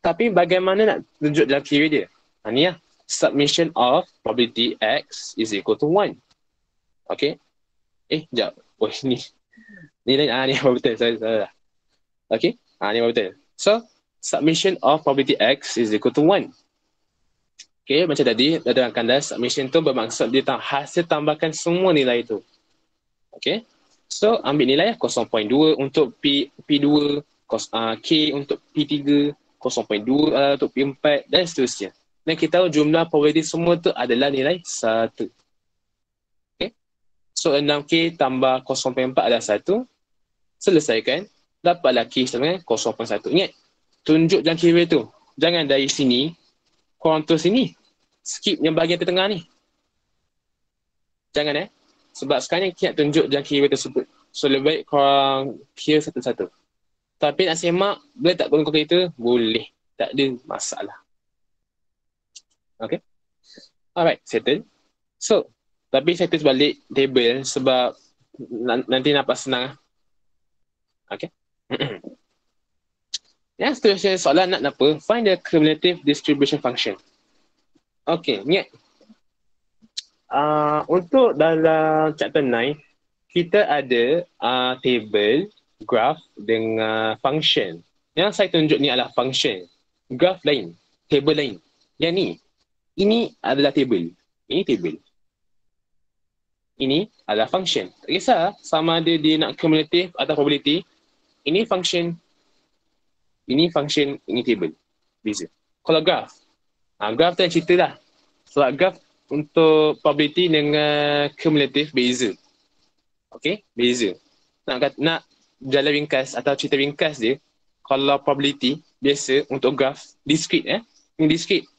Tapi bagaimana nak tunjuk dalam kiri dia? Ni lah. Submission of probability X is equal to 1. Okay. Sekejap. Oh, ni. Ni betul. Salah. Okay. Ni betul. So, submission of probability X is equal to 1. Okay, macam tadi, dah terangkan dah, submission tu bermaksud dia hasil tambahkan semua nilai tu. Okay. So, ambil nilai 0.2 untuk P2, K untuk P3, 0.2 untuk P4 dan seterusnya. Dan kita tahu jumlah probability semua tu adalah nilai 1. Okay. So 6K tambah 0.4 adalah 1. Selesaikan. Dapatlah K sama dengan 0.1. Ingat, tunjuk dalam kiri tu. Jangan dari sini, korang terus sini. Skip yang bahagian tengah ni. Jangan sebab sekarang ni kita nak tunjuk dalam kiri tersebut. So lebih baik korang kira satu-satu. Tapi nak semak, boleh tak guna kalkulator? Boleh. Tak ada masalah. Okay. Alright, settle. So, tapi saya terus balik table sebab nanti nampak senang. Okay. Yang seterusnya soalan nak apa? Find the cumulative distribution function. Okay, ingat. Untuk dalam chapter 9, kita ada table, graph dengan function. Yang saya tunjuk ni adalah function. Graph lain, table lain. Yang ni, ini adalah table. Ini table. Ini adalah function. Tak kisah sama ada dia nak cumulative atau probability. Ini function. Ini function, ini table. Beza. Kalau graph, graph tu yang cerita lah. Sebab graph untuk probability dengan cumulative beza. Okay, beza. Nak jalan ringkas atau cerita ringkas dia, kalau probability biasa untuk graph, discrete Ini discrete.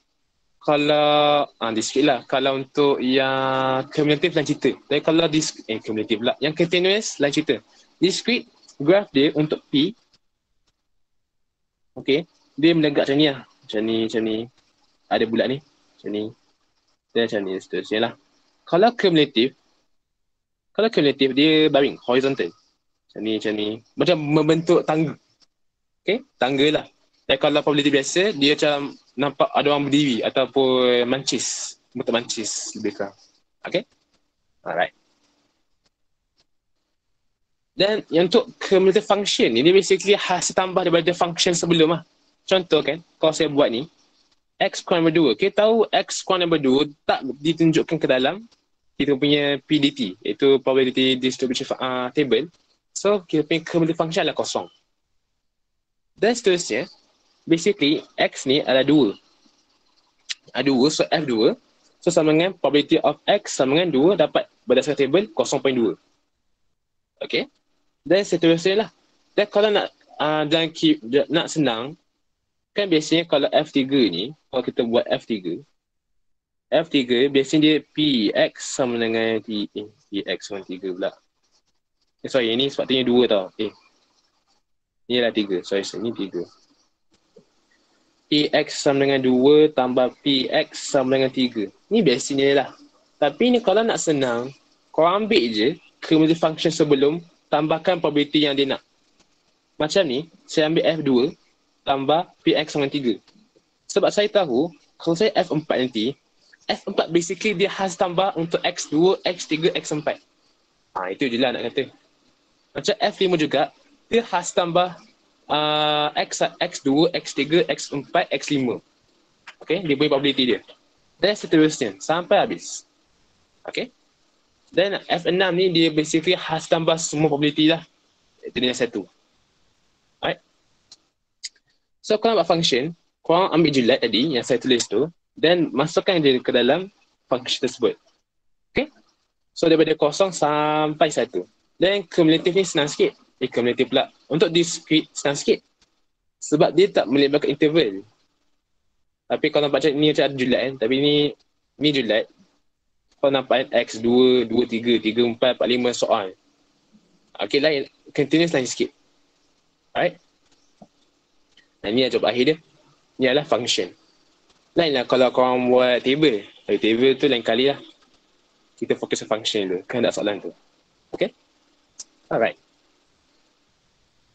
Kalau, discrete lah. Kalau untuk yang cumulative lain cerita. Tapi kalau cumulative lah. Yang continuous lain cerita. Discrete, graph dia untuk P, okay, dia melegak macam ni lah. Macam ni. Ada bulat ni. Macam ni. Dan macam ni seterusnya lah. Kalau cumulative dia baring, horizontal. Macam ni. Macam membentuk tangga. Okay, tangga lah. Dan kalau probability biasa, dia macam nampak ada orang berdiri ataupun mancis. Bentuk mancis lebih kurang. Okay. Alright. Dan yang untuk cumulative function ni, dia basically hasil tambah daripada function sebelum lah. Contoh kan, kalau saya buat ni, X kurang nombor 2. Kita tahu X kurang nombor 2 tak ditunjukkan ke dalam kita punya PDT, iaitu probability distribution table. So, kita punya cumulative function adalah kosong. Dan seterusnya, basically, X ni adalah 2. Ada 2, so F2. So, sama dengan probability of X sama dengan 2 dapat berdasarkan table 0.2. Okay. Dan seterusnya lah. Dan kalau nak nak senang, kan biasanya kalau F3 ni, kalau kita buat F3 biasanya dia PX sama dengan PX sama 3 pula. Sorry, ini sepatutnya 2 tau. Ni adalah 3. Sorry, ni 3. PX sama dengan 2 tambah PX sama dengan 3. Ni biasanya lah. Tapi ni kalau nak senang, korang ambil je cumulative function sebelum, tambahkan probability yang dia nak. Macam ni, saya ambil F2 tambah PX sama 3. Sebab saya tahu, kalau saya F4 nanti, F4 basically dia has tambah untuk X2, X3, X4. Itu je lah nak kata. Macam F5 juga, dia has tambah X2, X3, X4, X5. Okay, dia punya probability dia. Dan seterusnya, sampai habis. Okay. Dan F6 ni dia basically has tambah semua probability lah. Itu dia satu. Alright. So, korang buat function, korang ambil julat tadi yang saya tulis tu, dan masukkan dia ke dalam function tersebut. Okay. So, daripada 0 sampai 1. Dan cumulative ni senang sikit. Cumulative pula. Untuk discrete senang sikit. Sebab dia tak melibatkan interval. Tapi kalau nampak ni macam ada julat kan. Tapi ni julat. Kalau nampak X2, 2, 3, 3, 4, 4, 5 soal. Okay, lain. Continuous lain sikit. Alright. Nah, ni jawab akhir dia. Ni adalah function. Lain lah kalau korang buat table. Table tu lain kali lah. Kita fokus ke function dulu. Kan tak soalan tu. Okay. Alright.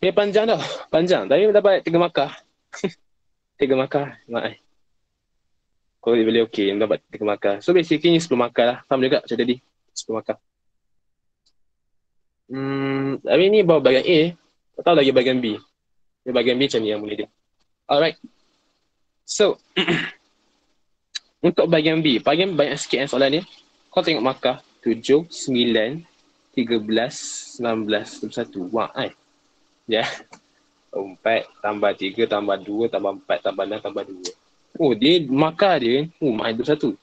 Panjang dah. Panjang. Tapi dapat 3 markah. 3 markah. Maaf. Kalau dia boleh okey, dapat 3 markah. So basically ni 10 markah lah. Sama juga macam tadi. 10 markah. Tapi ni baru bahagian A. Tak tahu lagi bahagian B. Bahagian B macam ni yang boleh dia. Alright. So, untuk bahagian B, bahagian banyak sikit soalan ni. Kau tengok markah 7, 9, 13, 19, 21. Wah, ya. 4 tambah 3 tambah 2 tambah 4 tambah 6 tambah 2. Oh, dia markah dia main 21.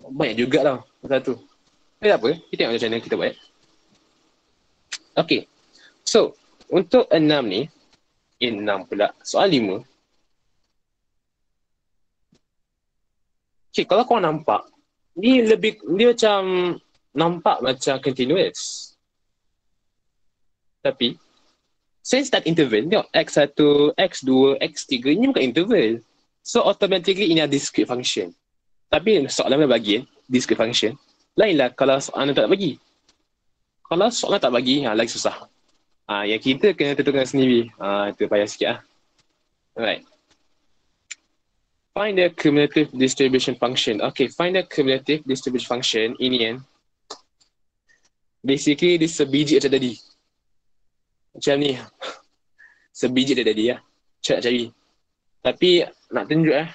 Banyak juga tau. 21. Tapi tak apa, kita tengok macam mana kita buat. Okay. So, untuk 6 ni, 6 pula. Soal 5. Okay, kalau korang nampak, dia macam nampak macam continuous. Tapi, saya start interval, tengok X1, X2, X3, ini bukan interval. So, automatically ini adalah discrete function. Tapi, soalan mana bagi, discrete function. Lainlah kalau soalan tak bagi. Kalau soalan tak bagi, lagi susah. Yang kita kena tentukan sendiri. Itu payah sikit lah. Alright. Find the cumulative distribution function. Okay, find the cumulative distribution function. Ini kan. Basically, dia sebiji macam tadi. Macam ni. Sebiji dia tadi ya. Cari. Tapi, nak tunjuk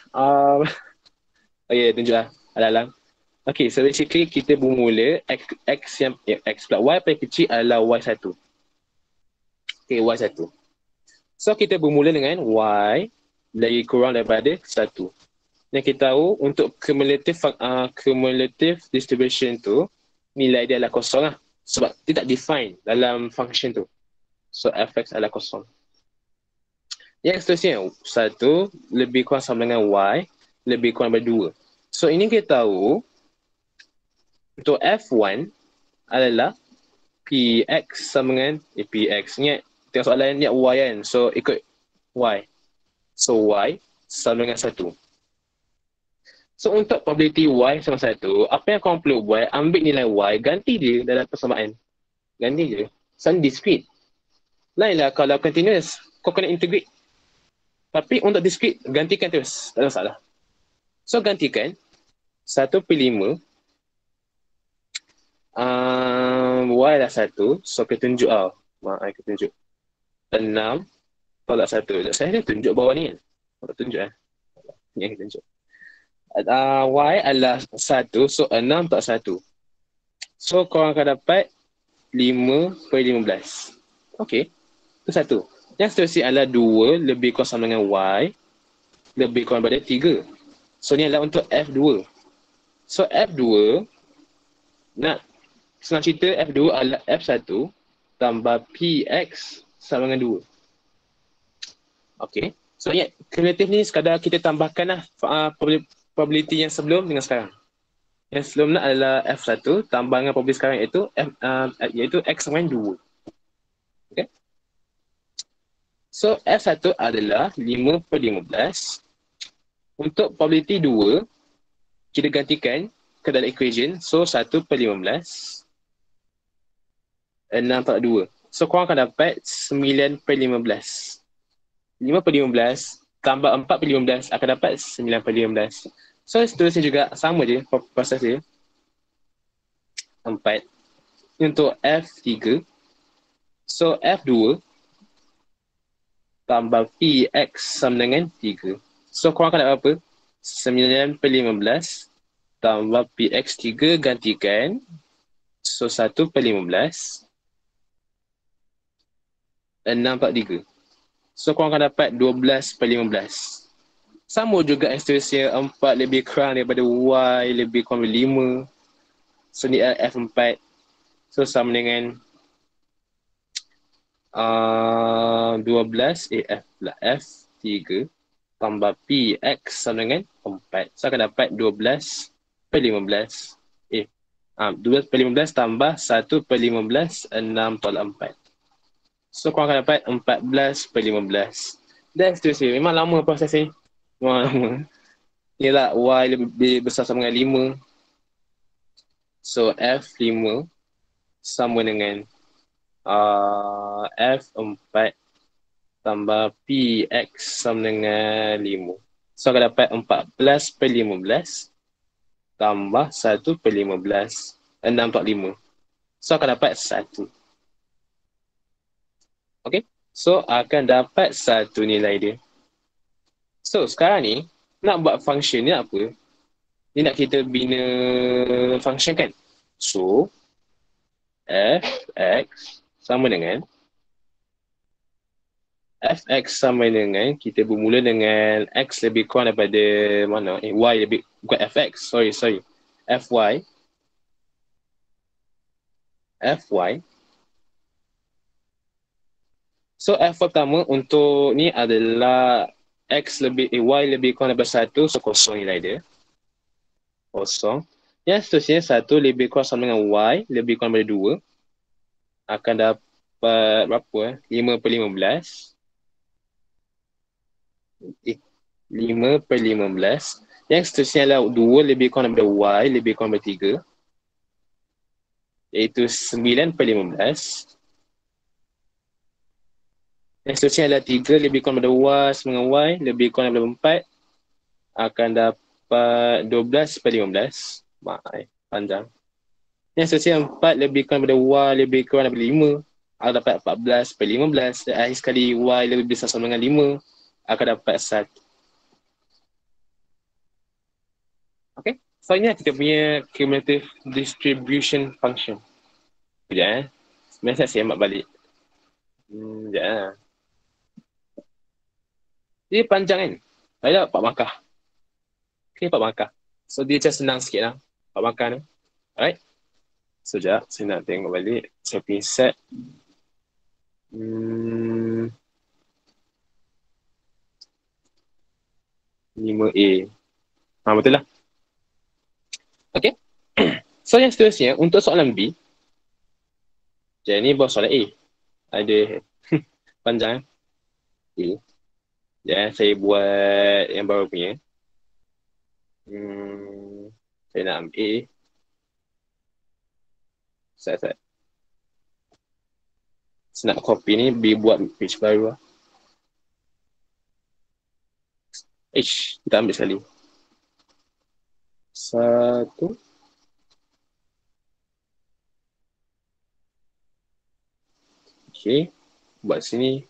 okay, tunjuk lah. Alang-alang. Okay, so basically, kita bermula X yang, X pula. Y paling kecil adalah Y1. Okay, Y1. So, kita bermula dengan Y lagi kurang daripada 1. Dan kita tahu untuk cumulative distribution tu nilai dia adalah kosong lah. Sebab dia tak define dalam function tu. So fx adalah kosong. Yang seterusnya, 1 lebih kurang sama dengan y lebih kurang daripada 2. So ini kita tahu untuk f1 adalah px sama dengan px. Ingat, tengok soalan ni y kan. So ikut y. So y sama dengan 1. So untuk probability y sama 1, apa yang korang perlu buat, ambil nilai y, ganti dia dalam persamaan. Ganti je. Sama discrete. Lainlah kalau continuous, kau kena integrate. Tapi untuk discrete, gantikan terus. Tak ada masalah. So gantikan 1/5 y dah 1. So kita tunjuk kita tunjuk 6 tolak 1. Saya tunjuk bawah ni kan. Tak tunjuk Yang kita tunjuk. Y adalah 1. So 6 tolak 1. So korang akan dapat 5/15. Okay. Itu 1. Yang seterusnya adalah 2 lebih kurang sama dengan y lebih kurang daripada 3. So ni adalah untuk F2. So F2, nak senang cerita, F2 adalah F1 tambah PX sama dengan 2. Okay. So ingat, cumulative ni sekadar kita tambahkan lah probability yang sebelum dengan sekarang. Yang sebelum nak adalah F1 tambah dengan probability sekarang iaitu X sama dengan 2. Okay. So F1 adalah 5/15. Untuk probability 2, kita gantikan ke dalam equation. So 1/15. 6 tolak 2. So korang akan dapat 9/15. 5/15 tambah 4/15 akan dapat 9/15. So seterusnya juga sama je proses dia. 4. Untuk F3. So F2 tambah PX sama dengan 3. So korang akan dapat apa? 9/15 tambah PX3 gantikan. So 1/15. 6/3. So korang akan dapat 12/15. Sama juga yang seterusnya, 4 lebih kurang daripada Y lebih kurang daripada 5. So ni F4. So sama dengan 12 F3 tambah PX sama dengan 4. So akan dapat 12/15. 12/15 tambah 1/15, 6 tolak 4. So korang akan dapat 14/15. Dan seterusnya. Memang lama proses ni. Memang lama. Inilah Y lebih besar sama dengan 5. So F5 sama dengan F4 tambah PX sama dengan 5. So akan dapat 14/15 tambah 1/15, 6 tolak 5. So akan dapat 1. Okay. So akan dapat 1 nilai dia. So sekarang ni nak buat function ni apa? Ni nak kita bina function kan? So Fx sama dengan kita bermula dengan X lebih kurang daripada mana? Y lebih, bukan Fx, sorry. Fy. So F pertama untuk ni adalah Y lebih kurang daripada 1. So kosong nilai dia. Kosong. Yang seterusnya 1 lebih kurang sama dengan Y lebih kurang daripada 2. Akan dapat berapa? 5/15. 5/15. Yang seterusnya adalah 2 lebih kurang daripada Y lebih kurang daripada 3. Iaitu 9/15. Yang seterusnya adalah 3 lebih kurang daripada Y sama dengan Y lebih kurang daripada 4 akan dapat 12/15. Panjang. Yang seterusnya 4 lebih kurang daripada Y lebih kurang daripada 5 akan dapat 14/15. Dan akhir sekali Y lebih besar sama dengan 5 akan dapat 1. Okay. So ini kita punya cumulative distribution function. Sekejap Sebenarnya saya semak balik. Sekejap Dia panjang kan? Ada 4 markah. Okay, 4 markah. So dia macam senang sikit lah. 4 markah ni. Alright. So sekejap saya nak tengok balik. Saya punya set. 5A. Betul lah. Okay. So yang seterusnya untuk soalan B. Jadi ni bawah soalan A. Ada panjang. A. Ya, saya buat yang baru punya. Saya nak ambil A. Saya nak copy ni, buat page baru lah. Kita ambil sekali. 1. Okay. Buat sini.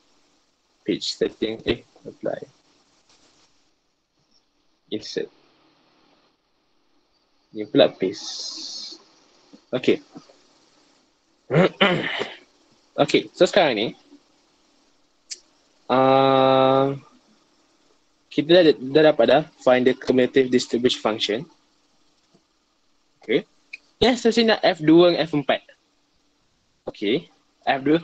Page setting. Apply. Insert. Ni pula paste. Okay. Okay. So sekarang ni. Kita dah dapat dah find the cumulative distribution function. Okay. Yang seterusnya nak F2 dan F4. Okay. F2,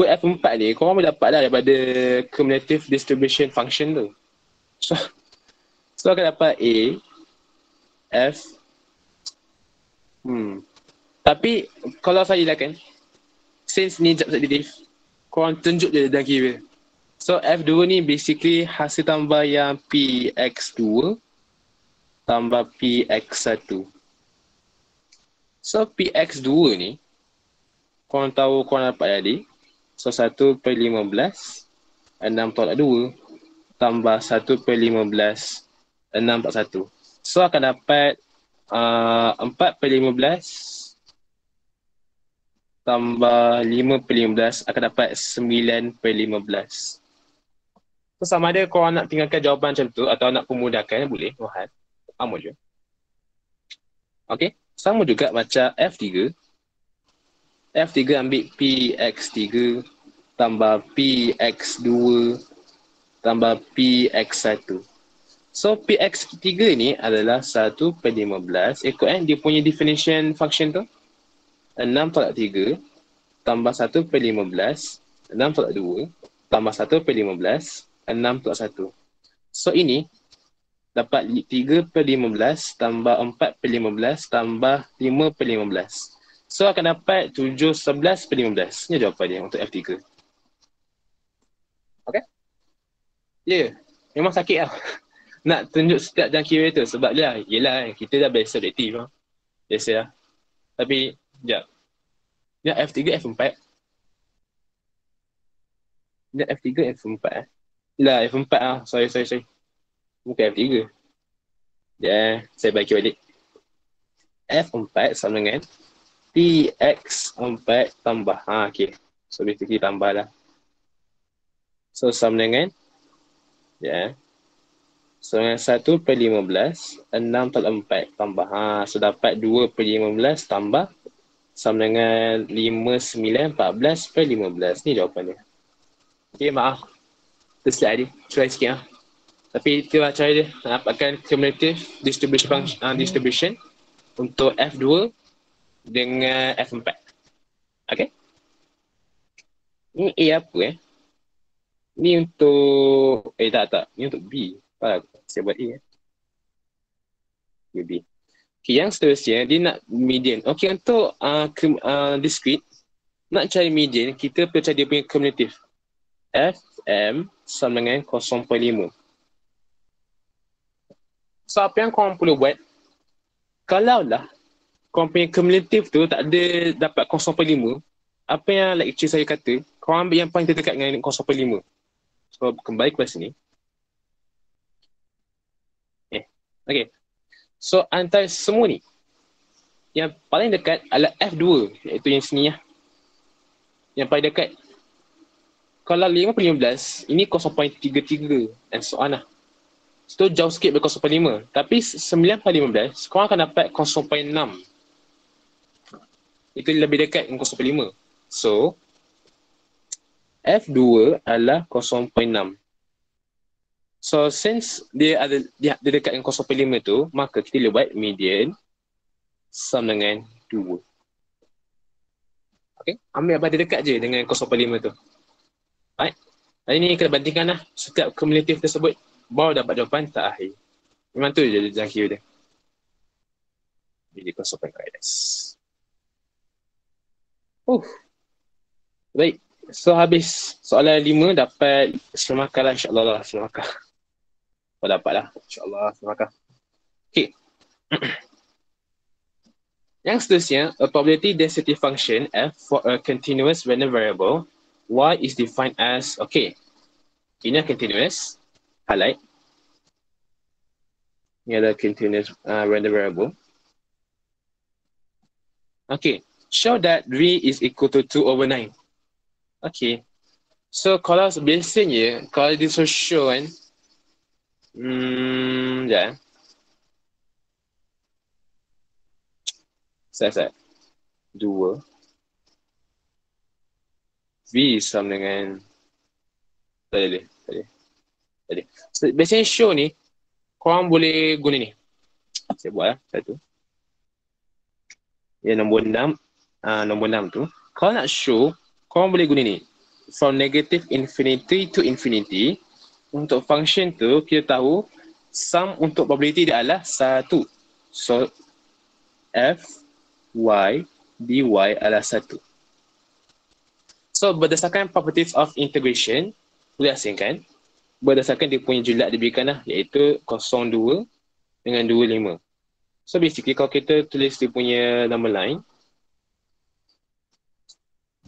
F4 ni korang boleh dapat dah daripada cumulative distribution function tu. So akan dapat A, F. Tapi kalau saya lah kan, since ni substitutive, korang tunjuk je dalam kira. So F2 ni basically hasil tambah yang PX2 tambah PX1. So PX2 ni, korang tahu korang dapat tadi. So 1/15, 6/2 tambah 1/15, 6/1. So akan dapat 4/15 tambah 5/15 akan dapat 9/15. So sama ada korang nak tinggalkan jawapan macam tu atau nak pemudahkan, boleh. Wahan. Sama je. Okay. Sama juga macam F3. F3 ambil PX3 tambah PX2 tambah PX1. So PX3 ni adalah 1/15. Ikut dia punya definition function tu. 6/3 tambah 1/15, 6/2 tambah 1/15, 6/1. So ini dapat 3/15 tambah 4/15 tambah 5/15. So akan dapat 7/11/15. Ini jawapan dia untuk F3. Okay? Ya, memang sakit lah. Nak tunjuk setiap jangkira tu sebab dia, yelah kita dah biasa objektif lah. Biasa lah. Tapi, sekejap. Ni F3, F4. Ni F3, F4. Yelah, F4 lah. Sorry. Bukan F3. Ya, saya bagi balik. F4 sama dengan PX4 tambah. Okay. So, basically tambah lah. So, sama dengan so, dengan 1/15, 6/4 tambah. So, dapat 2/15 tambah sama dengan 5, 9, 14/15. Ni jawapan dia. Okay, maaf. Tersilap tadi. Try sikit lah. Tapi itu lah cara dia. Nak dapatkan cumulative distribution untuk F2 dengan F4. Okay? Ni A apa Ni untuk tak. Ni untuk B. Saya buat A B. Okay, yang seterusnya dia nak median. Okay, untuk discrete nak cari median, kita perlu cari dia punya cumulative. Fm sama dengan 0.5. So apa yang korang perlu buat, kalau lah korang punya cumulative tu tak ada dapat 0.5, apa yang lecturer saya kata, Korang ambil yang paling terdekat dengan 0.5. So, kembali ke sini. Okay. So, antara semua ni, yang paling dekat adalah F2, iaitu yang sini ya. Yang paling dekat. Kalau 5 per 15, ini 0.33 and so on lah. So, jauh sikit dari 0.5. Tapi 9 per 15, korang akan dapat 0.6. Itu lebih dekat dengan 0.5. So, F2 adalah 0.6. So, since dia dekat dengan 0.5 tu, maka kita boleh buat median sama dengan 2. Okay, ambil apa dia dekat je dengan 0.5 tu. Right? Hari ni kena bandingkan lah setiap kumulatif tersebut, baru dapat jawapan tak akhir. Memang tu je jalan kira dia. Jadi 0.5. Baik. So habis soalan 5 dapat selamatkan lah, insyaAllah lah, selamatkan. Oh dapat lah, insyaAllah, selamatkan. Okay. Yang seterusnya, a probability density function f for a continuous random variable y is defined as, okay, ini continuous, highlight. Ini adalah continuous random variable. Okay, show that v is equal to 2/9. Okay, so kalau biasanya, kalau dia show kan, sekejap. Saya 2 V sama dengan tadi. So, biasanya show ni korang boleh guna ni. Saya buat lah satu. Yang nombor 6, nombor 6 tu. Kalau nak show, korang boleh guna ni. From negative infinity to infinity. Untuk function tu kita tahu sum untuk probability dia adalah 1. So f y dy adalah 1. So, berdasarkan properties of integration, boleh asingkan, berdasarkan dia punya julat diberikan lah, iaitu 0,2 dengan 2,5. So, basically, kalau kita tulis dia punya number line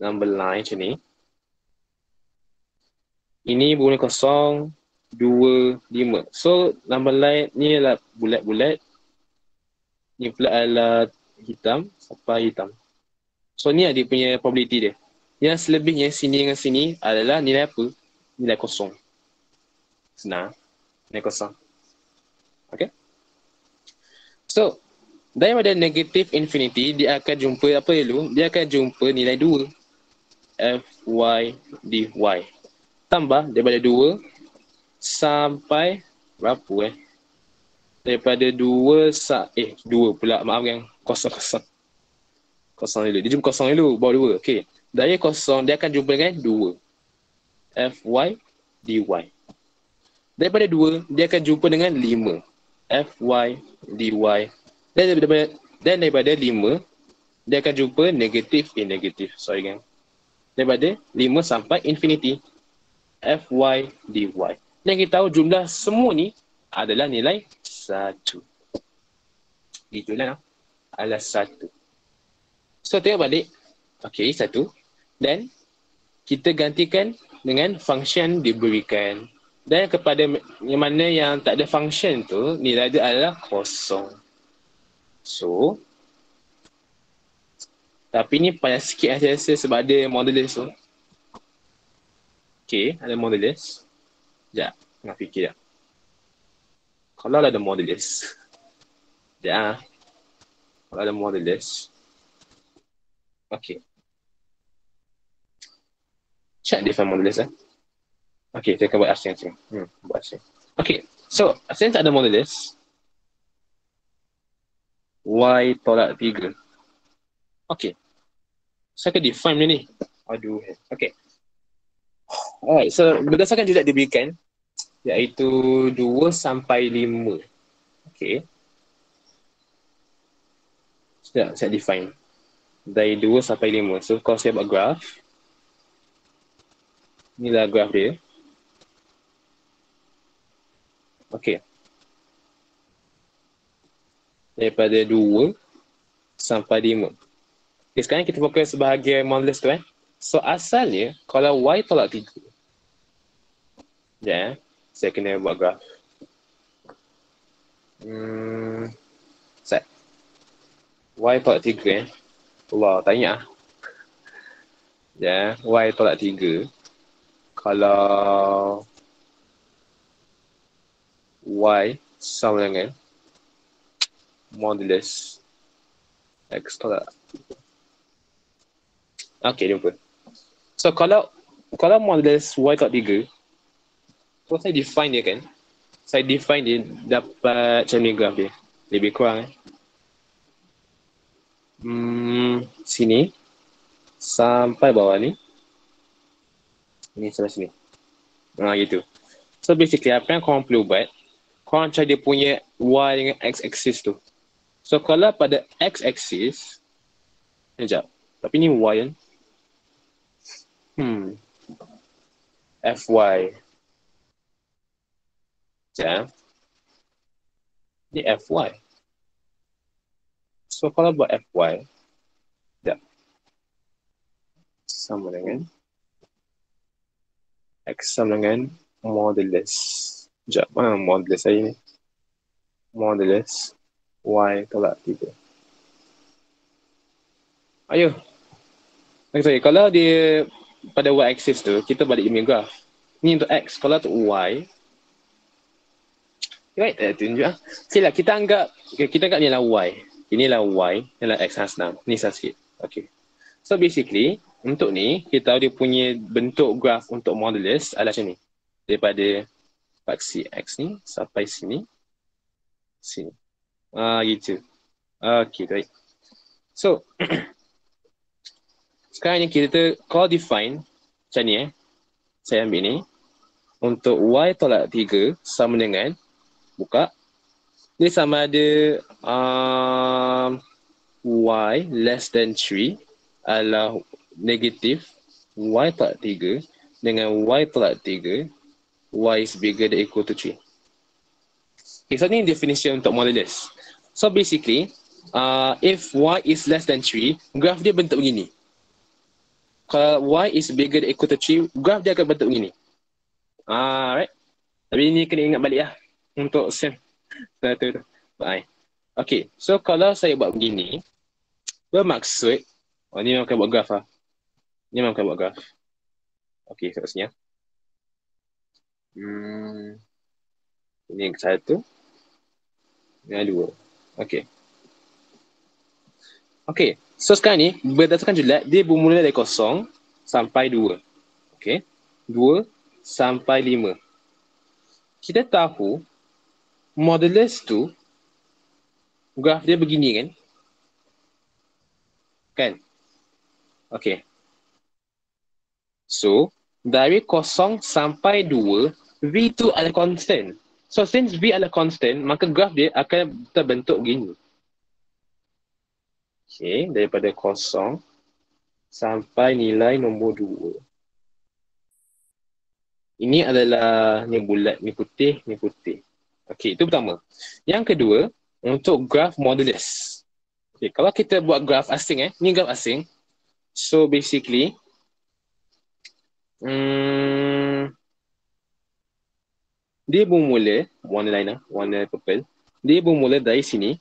macam ni, ini bunyi 0, 2, 5. So, number line ni adalah bulat-bulat, ni pula adalah hitam, sampai hitam. So, ni dia punya probability dia. Yang selebihnya sini dengan sini adalah nilai apa? Nilai kosong. Senang. Nilai kosong. Okay. So, daripada negative infinity, dia akan jumpa apa dulu? Dia akan jumpa nilai 2. Fy dy. Tambah daripada 2 sampai berapa Daripada 2 2 pula, maaf kan. Kosong dulu. Dia jumpa kosong dulu, baru 2. Okay. Dari kosong, dia akan jumpa dengan 2. Fy dy. Daripada 2, dia akan jumpa dengan 5. Fy dy. Dan daripada 5, dia akan jumpa negatif. Sorry kan. Daripada 5 sampai infinity. Fy dy. Dan kita tahu jumlah semua ni adalah nilai 1. Itulah adalah 1. So tengok balik. Okay, 1. Dan kita gantikan dengan function diberikan. Dan kepada yang mana yang tak ada function tu, nilai dia adalah 0. So, tapi ni payah sikit saya rasa sebab ada modulus tu. Okay, ada modulus. Sekejap, nak fikir tak. Kalau ada modulus. Sekejap. Kalau ada modulus. Okay. Check define modulus Okay, saya akan buat asing. Buat asing. Okay, so since ada modulus, y tolak 3. Okay. Saya akan define ni. Aduh. Okay. Alright, so berdasarkan julat diberikan, iaitu 2 sampai 5. Okay. Sekejap, saya define. Dari 2 sampai 5. So, kalau saya buat graf, inilah graf dia. Okay. Daripada 2 sampai 5. Okay, sekarang kita fokus sebahagian modulus tu So asalnya kalau Y tolak 3. Ya, saya kena buat graf. Set. Y tolak 3 Allah, tanya. Ya, Y tolak 3. Kalau Y sama dengan modulus X tolak. Okay, jumpa. So kalau modulus Y tolak 3, so saya define dia kan. Saya define dia dapat macam ni graf dia. Lebih kurang sini sampai bawah ni. Ini sampai sini. Gitu. So basically apa yang korang perlu buat, korang cari dia punya Y dengan X-axis tu. So kalau pada X-axis, sekejap. Tapi ni Y kan. FY. Sekejap. Ni FY. So kalau buat FY, sekejap. Sama dengan X sama dengan modulus. Sekejap, mana modulus saya ni? Modulus Y tolak 3. Ayo. Sorry, kalau dia pada Y-axis tu, kita balik punya graf. Ni untuk X. Kalau untuk Y, right, tunjuk lah. Okay lah, kita anggap ni adalah Y. Ini adalah Y, ini adalah X senang. Ni sikit. Okay. So basically, untuk ni, kita tahu dia punya bentuk graf untuk modulus adalah macam ni. Daripada paksi X ni sampai sini. Sini. Gitu. Okay, baik. So, sekarang ni kita kalau define macam ni saya ambil ni. Untuk Y tolak 3 sama dengan, buka. Ni sama ada Y less than 3 adalah negatif Y tolak 3 dengan Y tolak 3 Y is bigger than equal to 3. Okay, so ni definition untuk modulus. So basically, if Y is less than 3, graf dia bentuk begini. Kalau Y is bigger than equal to 3, graf dia akan bentuk begini. Right. Tapi ni kena ingat balik lah. Untuk sem. Satu tu. Bye. Okay. So kalau saya buat begini, bermaksud, ni memang akan buat graf lah. Ni memang akan buat graf. Okay, seterusnya. Ini yang satu. Ini yang dua. Okay. Okay. So sekarang ni, berdasarkan julat, dia bermula dari 0 sampai 2. Okay. 2 sampai 5. Kita tahu, modulus tu, graf dia begini kan? Kan? Okay. So, dari 0 sampai 2, V tu adalah constant. So, since V adalah constant, maka graf dia akan terbentuk begini. Okay, daripada 0 sampai nilai nombor 2. Ini adalah ni bulat, ni putih, ni putih. Okay, itu pertama. Yang kedua, untuk graf modulus. Okay, kalau kita buat graf asing, ni graf asing. So, basically, dia bermula, warna lain lah, warna purple. Dia bermula dari sini.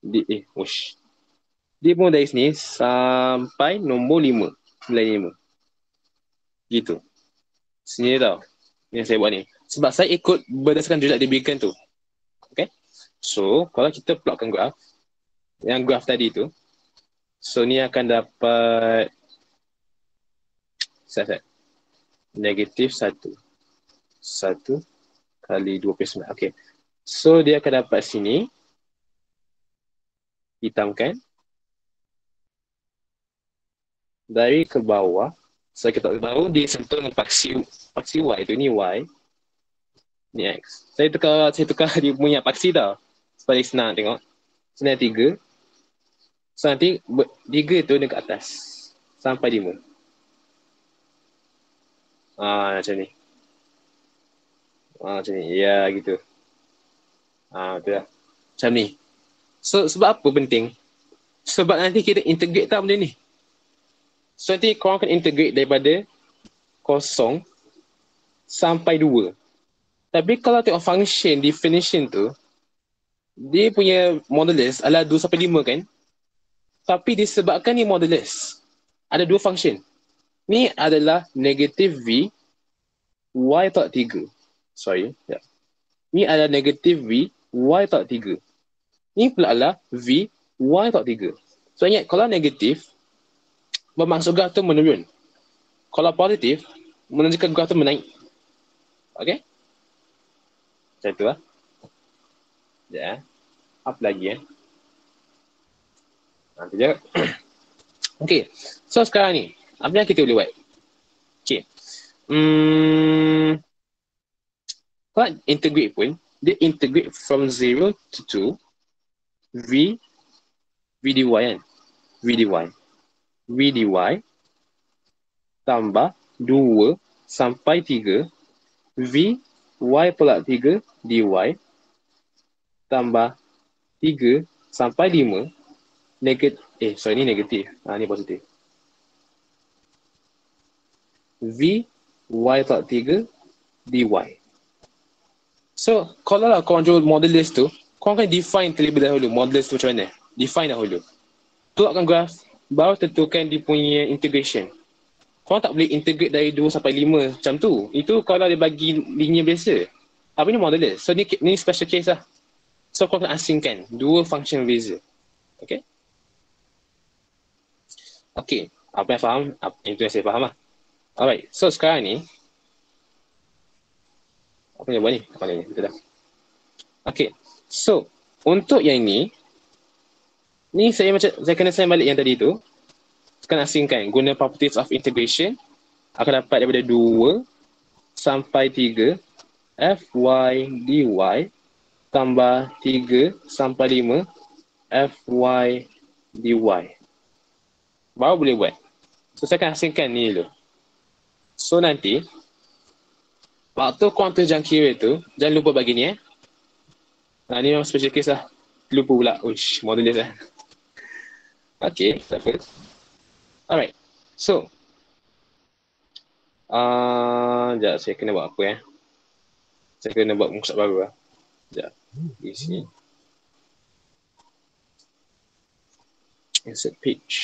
Dia bermula dari sini sampai nombor 5. Nilai 5. Gitu. Sini tau. Yang saya buat ni. Sebab saya ikut berdasarkan julat diberikan tu. Okay. So, kalau kita plotkan graf. Yang graf tadi tu. So, ni akan dapat negatif 1. 1 kali 29. Okay. So, dia akan dapat sini. Hitamkan. Dari ke bawah. So, kita tahu dia sentuh dengan paksi Y tu. Ni Y. Ni X. Saya tukar dia punya paksi tau. Supaya senang tengok. Senang 3. So, nanti 3 tu dekat atas. Sampai 5. Macam ni. Macam ni. Ya, gitu. Betul lah. Macam ni. So, sebab apa penting? Sebab nanti kita integrate tak benda ni. So nanti korang akan integrate daripada 0 sampai 2. Tapi kalau tengok function definition tu, dia punya modulus adalah 2 sampai 5 kan? Tapi disebabkan ni modulus, ada 2 function. Ni adalah negative V Y tak 3. Sorry. Ya. Ni adalah negative V Y tak 3. Ni pula adalah V Y tak 3. So ingat, kalau negatif, bermaksud graf tu menurun. Kalau positif, menunjukkan graf tu menaik. Okay? Macam tu lah. Ya. Apa lagi Nanti je. Okay. So sekarang ni, apa yang kita boleh buat? Okay. Kalau integrate pun, dia integrate from 0 to 2 V dy kan? V dy. V dy tambah 2 sampai 3 V y pula 3 dy tambah 3 sampai 5 ni negatif. Ni positif. V y tak 3 dy. So, kalau lah korang jual modulus tu, korang akan define terlebih dahulu modulus tu macam mana. Define dahulu. Plotkan graf, baru tentukan dia punya integration. Korang tak boleh integrate dari 2 sampai 5 macam tu. Itu kalau dia bagi linear biasa. Apa ni modulus? So, ni special case lah. So, korang kena asingkan 2 function beza. Okay? Okay. Apa yang faham? Itu yang saya faham lah. Alright. So, sekarang ni, apa yang buat ni? Apa ni? Betul dah. Okay. So, untuk yang ni saya kena sign balik yang tadi tu. Sekarang asingkan. Guna properties of integration. Akan dapat daripada 2 sampai 3 Fy dy tambah 3 sampai 5 Fy dy. Baru boleh buat. So, saya akan asingkan ni dulu. So, nanti, waktu korang tulis jangka kira tu, jangan lupa bagi ni ni memang special case lah. Lupa pula. Uish, modulus lah. Okay, tak apa. Alright. So, sekejap, saya kena buat apa Saya kena buat muka baru lah. Sekejap. Di sini. Insert page.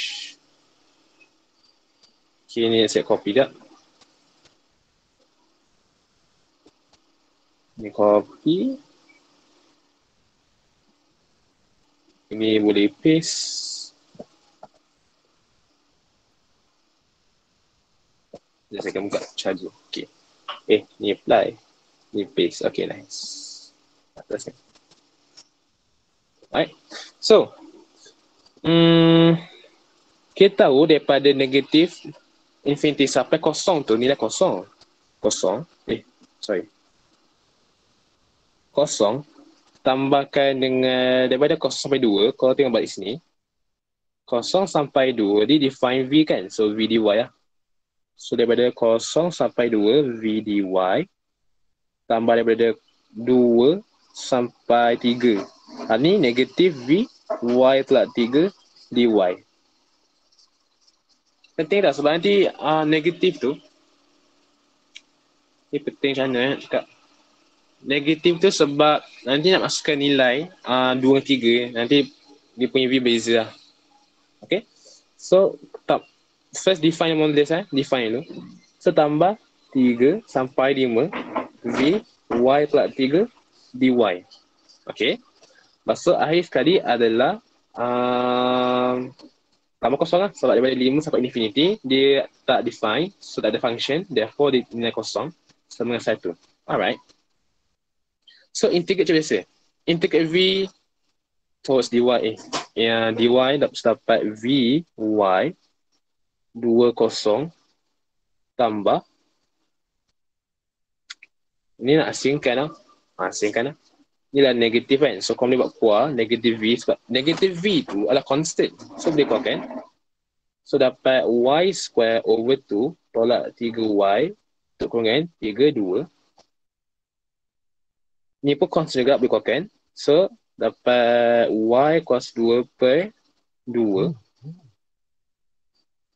Okay, ni saya copy dah. Ni copy. Ini boleh paste. Saya akan buka charger. Okay. Ni apply. Ni paste. Okay, nice. Atas ni. Alright. So, kita tahu daripada negatif infinity sampai kosong tu, nilai kosong. Kosong tambahkan dengan daripada 0 sampai 2, kalau tengok balik sini, 0 sampai 2 dia define V kan, so V dy lah. So daripada 0 sampai 2 V dy tambah daripada 2 sampai 3. Ni negatif V y pula 3 dy. Penting tak sebab nanti negatif tu, ni penting macam mana cakap. Negatif tu sebab nanti nak masukkan nilai 2 dan 3, nanti dia punya V beza lah. Okay. So, first define modulus define dulu. So, tambah 3 sampai 5 V y pula 3 dy. Okay. Maksud akhir sekali adalah tambah kosong lah. Sebab daripada 5 sampai infinity, dia tak define. So, tak ada function. Therefore, dia nilai kosong sama dengan 1. Alright. So, integrate macam biasa. Integrate V towards dy. Dy dapat V y 20 tambah. Ini nak asingkan lah. Asingkan lah. Inilah negatif kan. So, kau boleh buat keluar negatif V. Sebab negatif V tu adalah constant. So, boleh keluarkan. So, dapat y square over 2 tolak 3y untuk kurungan 3, 2. Ni pun constant juga boleh keluarkan. So, dapat y kuasa 2 per 2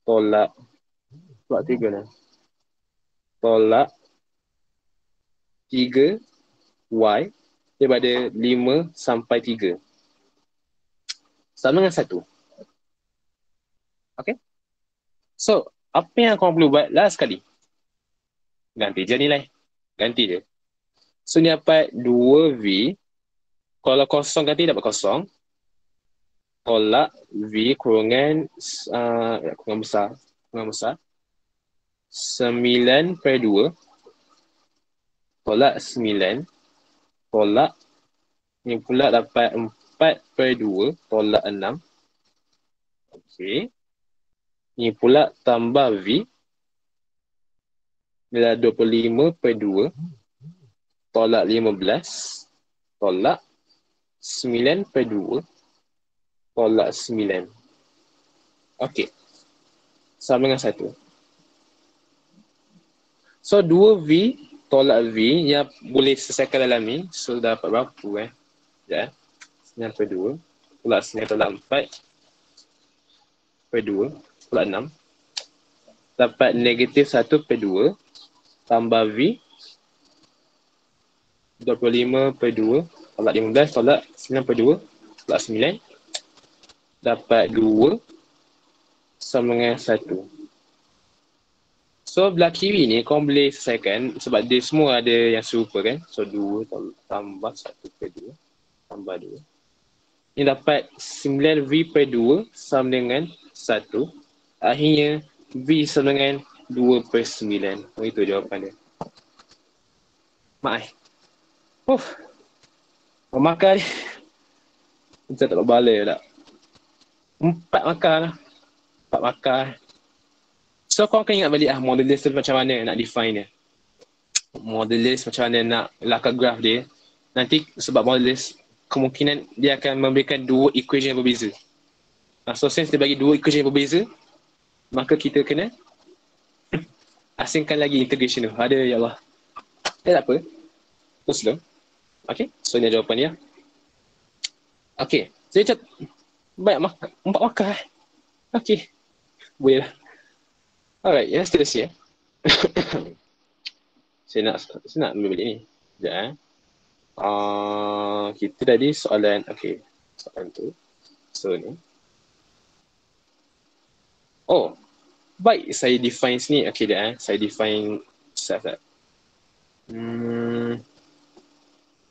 tolak, tolak 3 lah. Tolak 3Y daripada 5 sampai 3. Sama dengan 1. Okay? So, apa yang korang perlu buat last sekali? Ganti je nilai. Ganti je. So, ni dapat 2V. Kalau kosong ganti dapat kosong. Tolak V kurungan besar. 9/2 tolak 9 tolak ni pula dapat 4/2 tolak 6. Okey. Ni pula tambah V adalah 25/2 tolak 15 tolak 9/2 tolak 9. Okey. Sama dengan 1. So 2V tolak V yang boleh selesaikan dalam ni. So dapat berapa Ya. 9/2 tolak 9 tolak 4/2 tolak 6. Dapat negatif 1/2 tambah V 25/2 tolak 15 tolak 9/2 tolak 9. Dapat 2 sama dengan 1. So belah kiri ni korang boleh selesaikan sebab dia semua ada yang serupa kan. So 2 tambah 1/2 tambah 2. Ni dapat 9V/2 sama dengan 1. Akhirnya V sama dengan 2/9. Itu jawapan dia. Mak makan ni. Macam tak balai tak. 4 makan lah. 4 makan. So korang kena ingat balik model list tu macam mana nak define dia. Model list macam mana nak lakar graf dia. Nanti sebab model list kemungkinan dia akan memberikan 2 equation yang berbeza. So since dia bagi 2 equation yang berbeza, maka kita kena asingkan lagi integration tu. Ada ya Allah. Tak apa. Terus dulu. Okay. So ni jawapan dia. Okay. Saya cakap banyak makan. 4 makan. Okay. Boleh lah. Alright. Yang seterusnya. Saya nak ambil balik ni. Sekejap kita tadi soalan. Okay. Soalan tu. So ni. Oh. Baik. Saya define sini. Okay dah. Saya define.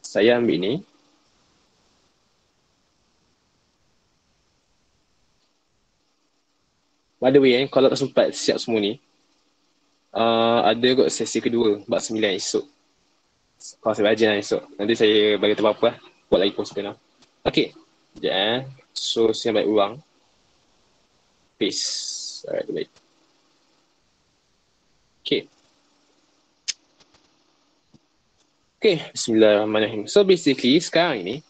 Saya ambil ni. By the way, kalau tak sempat siap semua ni, ada kot sesi kedua, bab 9 esok. Kalau saya rajin lah esok. Nanti saya bagi tahu apa lah. Buat lagi post kenal. Okay. Sekejap So, saya ambil ulang. Paste. Alright, baik. Okay. Okay, bismillahirrahmanirrahim. So, basically, sekarang ni,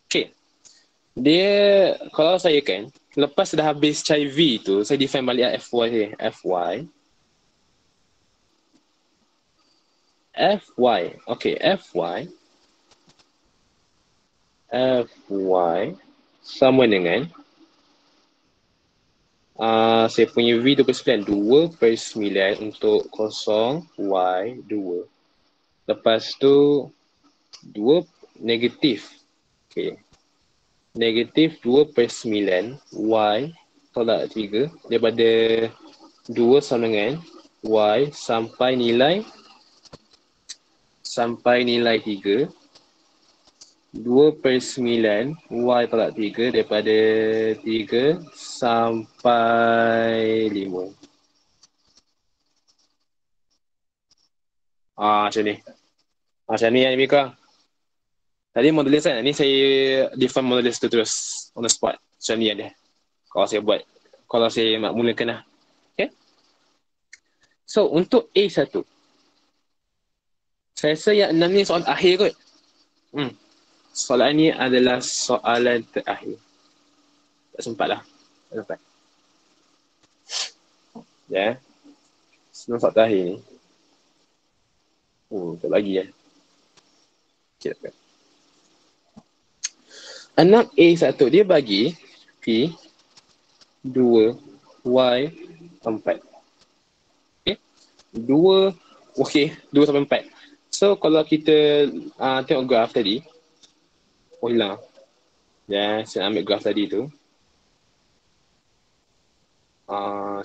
okay. Dia, kalau saya kan, lepas dah habis cari V tu, saya define balik FY ni. FY. Okay, FY sama dengan saya punya V 2/9 2/9 untuk 0Y2. Lepas tu 2 negatif. Okay. Negatif 2/9 Y tolak 3 daripada 2 sama dengan Y sampai nilai 3. 2/9 Y tolak 3 daripada 3 sampai 5. Macam ni. Macam ni yang Mika. Tadi model list kan. Ni saya define model list tu terus on the spot. Macam ni ada. Kalau saya buat. Kalau saya nak mulakan lah. Okay. So untuk A1. Saya rasa yang 6 ni soalan akhir kot. Soalan ni adalah soalan terakhir. Tak sempat lah. Tak sempat. Ya. Sebelum soalan terakhir ni. Tak lagi ya. Okay, tak. 6A1 dia bagi P 2 Y 4. Okay. 2, okay, 2 sampai 4. So, kalau kita tengok graf tadi, hilang. Dan saya ambil graf tadi tu.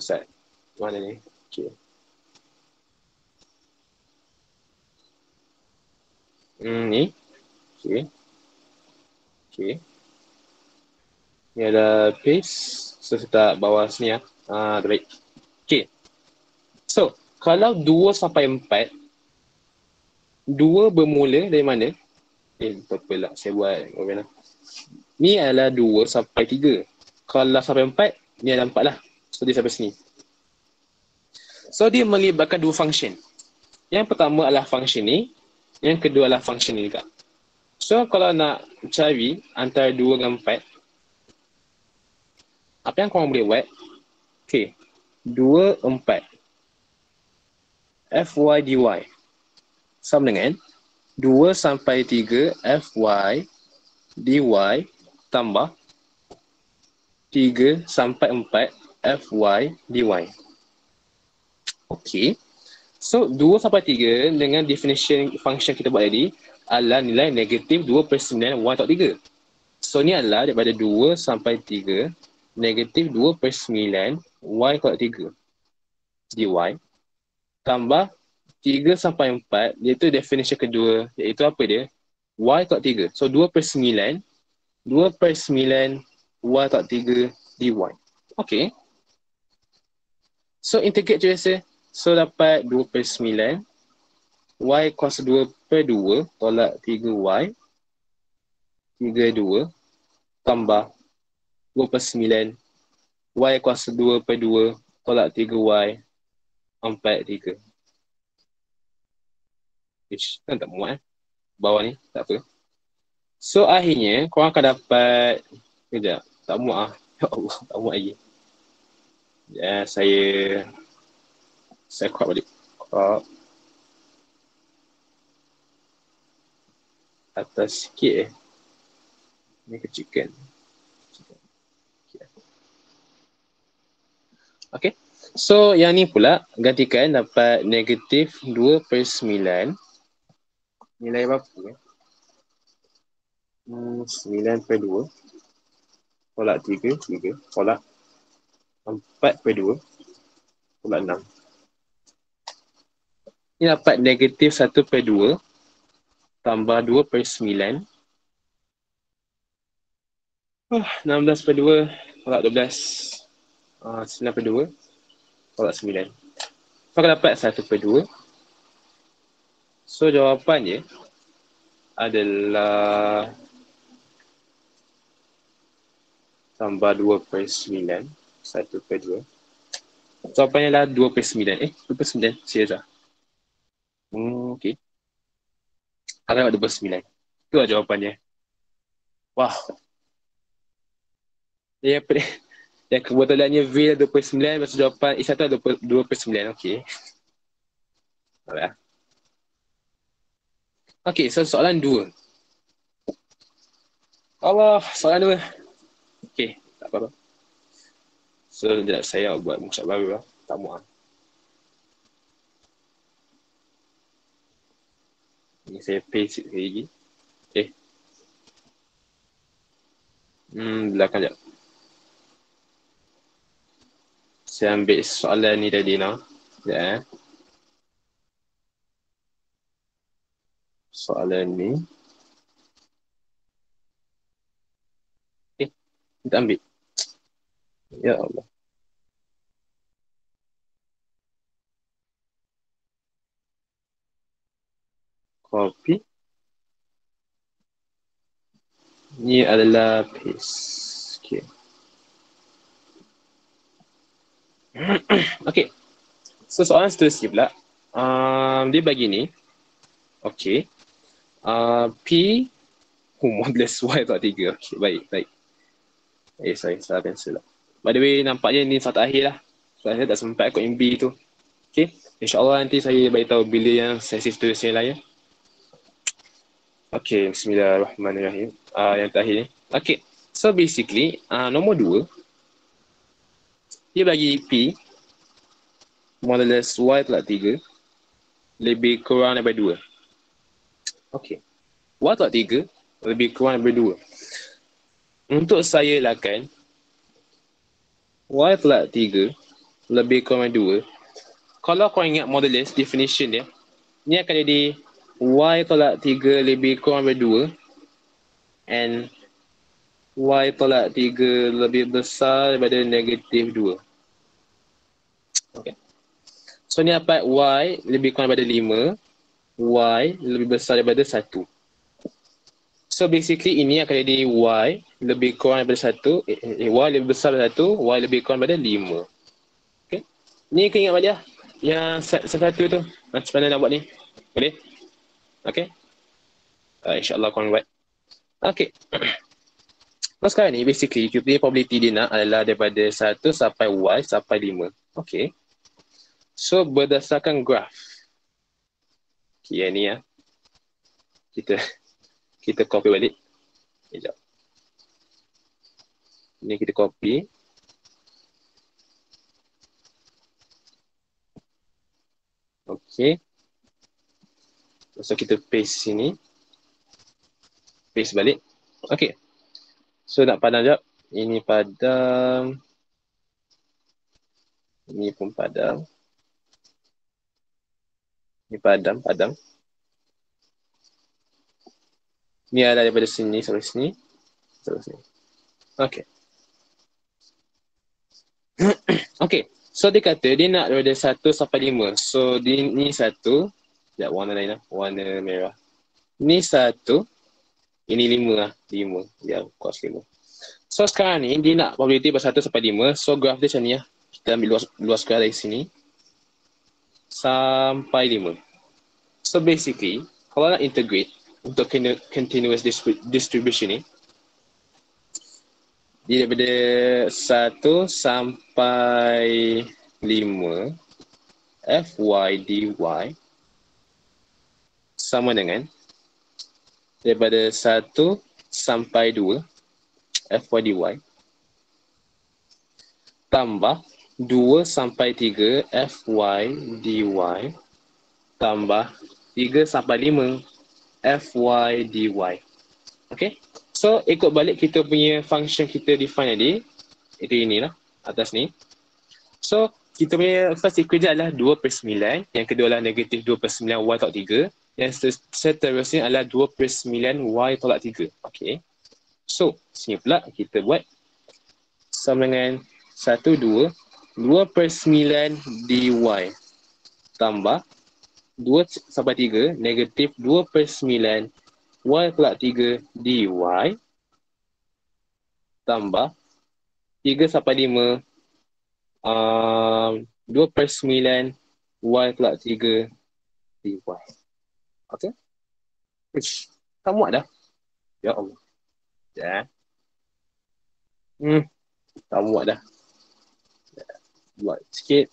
Set. Mana ni? Okay. Ni. Okay. Okay. Ni ada paste. So, saya letak bawah sini ya. Baik. Okay. So, kalau 2 sampai 4, 2 bermula dari mana? Apa lah saya buat. Ni adalah 2 sampai 3. Kalau sampai 4, ni adalah 4 lah. So, dia sampai sini. So, dia melibatkan dua function. Yang pertama adalah function ni. Yang kedua adalah function ni juga. So, kalau nak cari antara 2 dengan 4, apa yang korang boleh buat? Okay. 2, 4. Fy dy. Sama dengan 2 sampai 3 Fy dy tambah 3 sampai 4 Fy dy. Okay. So, 2 sampai 3 dengan definition function kita buat tadi adalah nilai negatif 2 per 9 Y tak 3. So, ni adalah daripada 2 sampai 3 negatif 2 per 9 Y kuadrat 3 dy tambah 3 sampai 4, iaitu definition kedua, iaitu apa dia? Y kuadrat 3. So, 2 per 9 Y kuadrat 3 dy. Okay. So, integrate je rasa. So, dapat 2 per 9 Y kuasa 2 per 2 tolak 3Y 3, 2 tambah 2 per 9 Y kuasa 2 per 2 tolak 3Y 4, 3. Kan tak muat bawah ni, tak apa. So akhirnya korang akan dapat, kejap, tak muat ya Allah, tak muat lagi. Ya, saya crop balik. Crop atas sikit ni kecilkan. Okay. So yang ni pula gantikan dapat negatif 2 per 9. Nilai berapa? 9 per 2 tolak 3 tolak 4 per 2 tolak 6. Ini dapat negatif 1 per 2 tambah 2 per 9. 16 per 2 tolak 12. 9 per 2 tolak 9. So akan dapat 1 per 2. So jawapannya adalah tambah 2 per 9. 1 per 2. Jawapannya adalah 2 per 9. 2 per 9. Serius lah. Okay. Harap 2 per 9. Itu lah jawapannya. Wah. Dia apa ni? Yang kebetulannya V 2 per 9. Lepas jawapan A1 adalah 2 per 9. Okay. Alright. Okay, so soalan 2. Allah, soalan 2. Okay, tak apa-apa. So, sekejap saya buat muka baru lah. Tak muat. Ni saya paste sikit lagi. Okay. Belakang sekejap. Saya ambil soalan ni tadi nak. Sekejap Soalan ni. Kita ambil. Ya Allah. Copy. Ni adalah paste. Okay. Okay. So soalan seterusnya pula. Dia bagi ni. Okay. P modulus Y tak 3. Okay, baik. Sorry, salah pensel lah. By the way, nampaknya ni satu akhir lah. So, saya tak sempat ikut MB tu. Okay. InsyaAllah nanti saya beritahu bila yang sesi seterusnya lah ya. Okay, bismillahirrahmanirrahim. Yang terakhir ni. Okay. So basically, nombor 2. Dia bagi P modulus Y tolak 3 lebih kurang daripada 2. Okey. Y tolak 3 lebih kurang daripada 2. Untuk saya lakukan Y tolak 3 lebih kurang daripada 2. Kalau kau ingat modulus definition dia, ni akan jadi Y tolak 3 lebih kurang daripada 2 and Y tolak 3 lebih besar daripada negatif 2. Okay. So ni dapat Y lebih kurang daripada 5, Y lebih besar daripada 1. So basically ini akan jadi Y lebih kurang daripada 1, Y lebih besar daripada 1, Y lebih kurang daripada 5. Okay. Ni kau ingat Madia? Yang satu tu, macam mana nak buat ni? Boleh? Okay. InsyaAllah korang buat. Okay. So sekarang ni basically kita punya probability dia nak adalah daripada 1 sampai Y sampai 5. Okay. So berdasarkan graf. Okay, yang ni ya. Kita copy balik. Sekejap. Ni kita copy. Okay. So kita paste sini. Paste balik. Okay. So nak padam sekejap. Ini padam. Ini pun padam. Ini padam. Ni ada daripada sini sampai sini. Sampai sini. Okay. Okay. So dia kata dia nak daripada 1 sampai 5. So ni 1. Sekejap warna lain lah. Warna merah. Ni 1. Ini 5 lah. 5. Ya, cos 5. So sekarang ni dia nak probability ber 1 sampai 5. So graf dia macam ni lah. Kita ambil luas graf dari sini. Sampai 5. So basically, kalau nak integrate untuk continuous distribution ni, dia daripada 1 sampai 5 Fy dy sama dengan daripada 1 sampai 2 Fy dy tambah 2 sampai 3 Fy dy tambah 3 sampai 5 Fy dy. Okay. So ikut balik kita punya function kita define tadi. Itu inilah atas ni. So kita punya first equation adalah 2/9. Yang kedua adalah negatif 2/9 Y tolak 3. Yang seterusnya adalah 2/9 Y tolak 3. Okay. So sini pula kita buat sama dengan 1, 2. 2/9 dy tambah 2 sampai 3 negatif 2/9 Y tolak 3 dy tambah 3 sampai 5 2/9 Y tolak 3 dy. Okay. Ish, tak muat dah. Ya Allah. Ya. Tak muat dah. Buat sikit.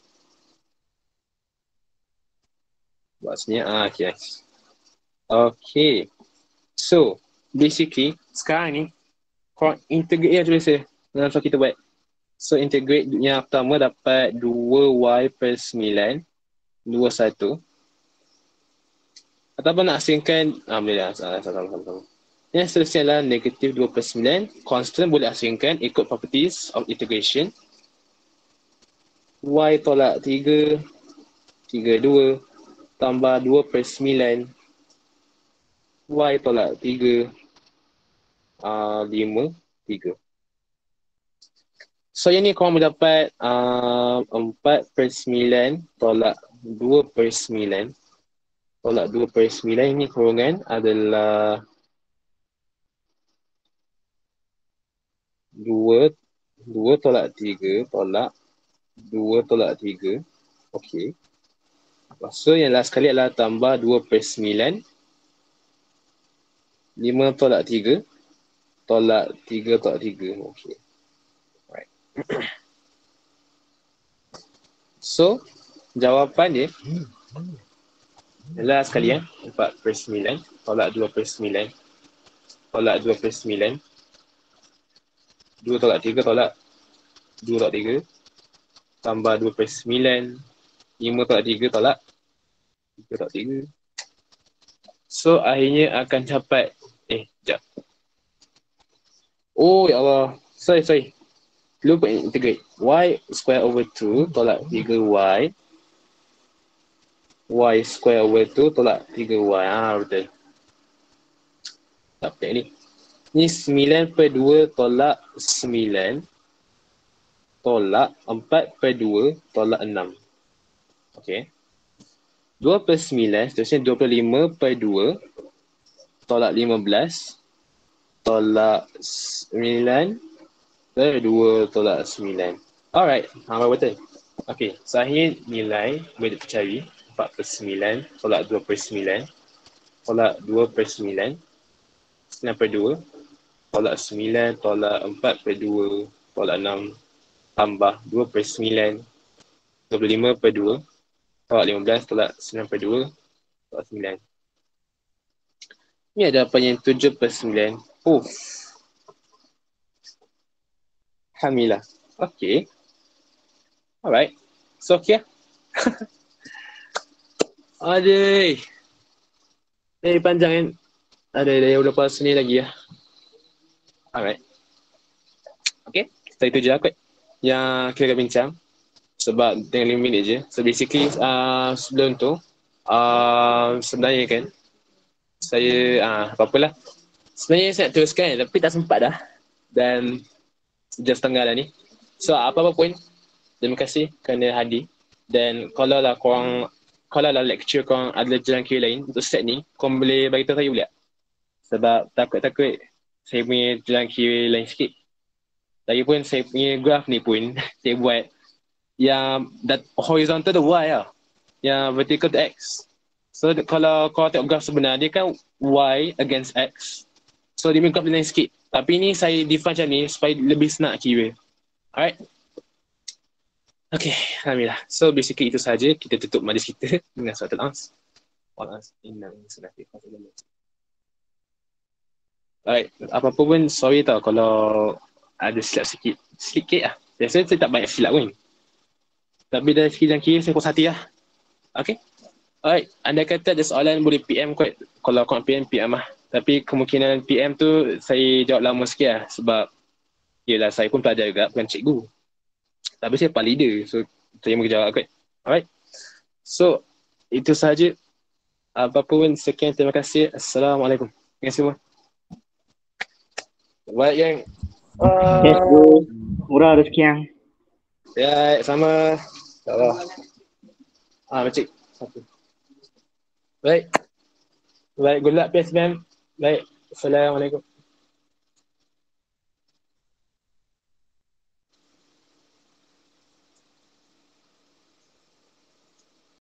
Buat sini. Okay. Okay. So, basically, sekarang ni, korang integrate je biasa. Dengan kita buat. So, integrate yang pertama dapat 2Y/9. 21. Ataupun nak asingkan, boleh lah. Sama-sama. Yang seterusnya adalah negatif 2/9. Constant boleh asingkan ikut properties of integration. Y tolak 3, 2, tambah 2/9. Y tolak 3, 5, 3. So yang ni korang mendapat 4/9 tolak 2/9. Tolak 2/9 ini kurungan adalah 2 tolak 3 tolak 2 tolak 3. Okey. So yang last kali adalah tambah 2/9. 5 tolak 3 tolak 3 tolak 3. Okey. Right. So jawapan dia adalah sekalian 4/9 tolak 2/9 tolak 2/9. 2 tolak 3 tolak 2 tolak 3. tambah 2/9. 5 tolak 3 tolak 3 tolak 3. So akhirnya akan dapat sekejap. Oh ya Allah. Sorry. Lupa integrate. Y square over 2 tolak 3Y. Y square over 2 tolak 3Y. Betul. Tak ni. Ni 9/2 tolak 9 tolak 4/2 tolak 6. Okey. 2/9 seterusnya 25/2 tolak 15 tolak 9/2 tolak 9. Alright, betul. Okey, so akhirnya nilai boleh dicari 4/9 tolak 2/9 tolak 2/9 9/2 tolak 9 tolak 4/2 tolak 6 tambah 2/9 25/2 tolak 15 tolak 9/2 tolak 9. Ni ada apa yang 7/9. Alhamdulillah. Okay. Alright. So, okay. Aduh. Panjang kan? Ada udah pas ni lagi ya. Alright. Okay. So, itu je lah kot yang kita bincang. Sebab dengan 5 minit je. So, basically sebelum tu, sebenarnya kan, saya, apa-apalah. Sebenarnya saya nak teruskan tapi tak sempat dah. Dan jam setengah dah ni. So, apa-apa pun, terima kasih kerana hadir. Dan kalau lah lecture korang ada jalan kiri lain untuk set ni, korang boleh bagi tahu saya boleh tak? Sebab takut-takut saya punya jalan kiri lain sikit. Lagipun saya punya graph ni pun saya buat yang horizontal tu Y lah. Yang vertical tu X. So kalau korang tengok graph sebenar, dia kan Y against X. So dia punya graph lain sikit. Tapi ni saya define macam ni supaya lebih senang kira. Alright. Okay, alhamdulillah. So basically itu sahaja. Kita tutup majlis kita dengan surat al-Ans. Alright, apa-apa pun sorry tau kalau ada silap sikit. Sikit lah. Biasanya saya tak banyak silap pun. Tapi dari segi dan kiri saya puas hati lah. Okay. Alright, anda kata ada soalan boleh PM kot. Kalau korang PM lah. Tapi kemungkinan PM tu saya jawab lama sikit lah. Sebab yelah saya pun pelajar juga, bukan cikgu. Tapi saya part leader. So saya mungkin jawab kot. Alright. So itu sahaja. Apa pun sekian, terima kasih. Assalamualaikum. Terima kasih semua. Baik yang Yes, bro. Murah rezeki yang. ya sama. InsyaAllah. Macik. Baik. Baik, good luck PSBM. Baik. Assalamualaikum.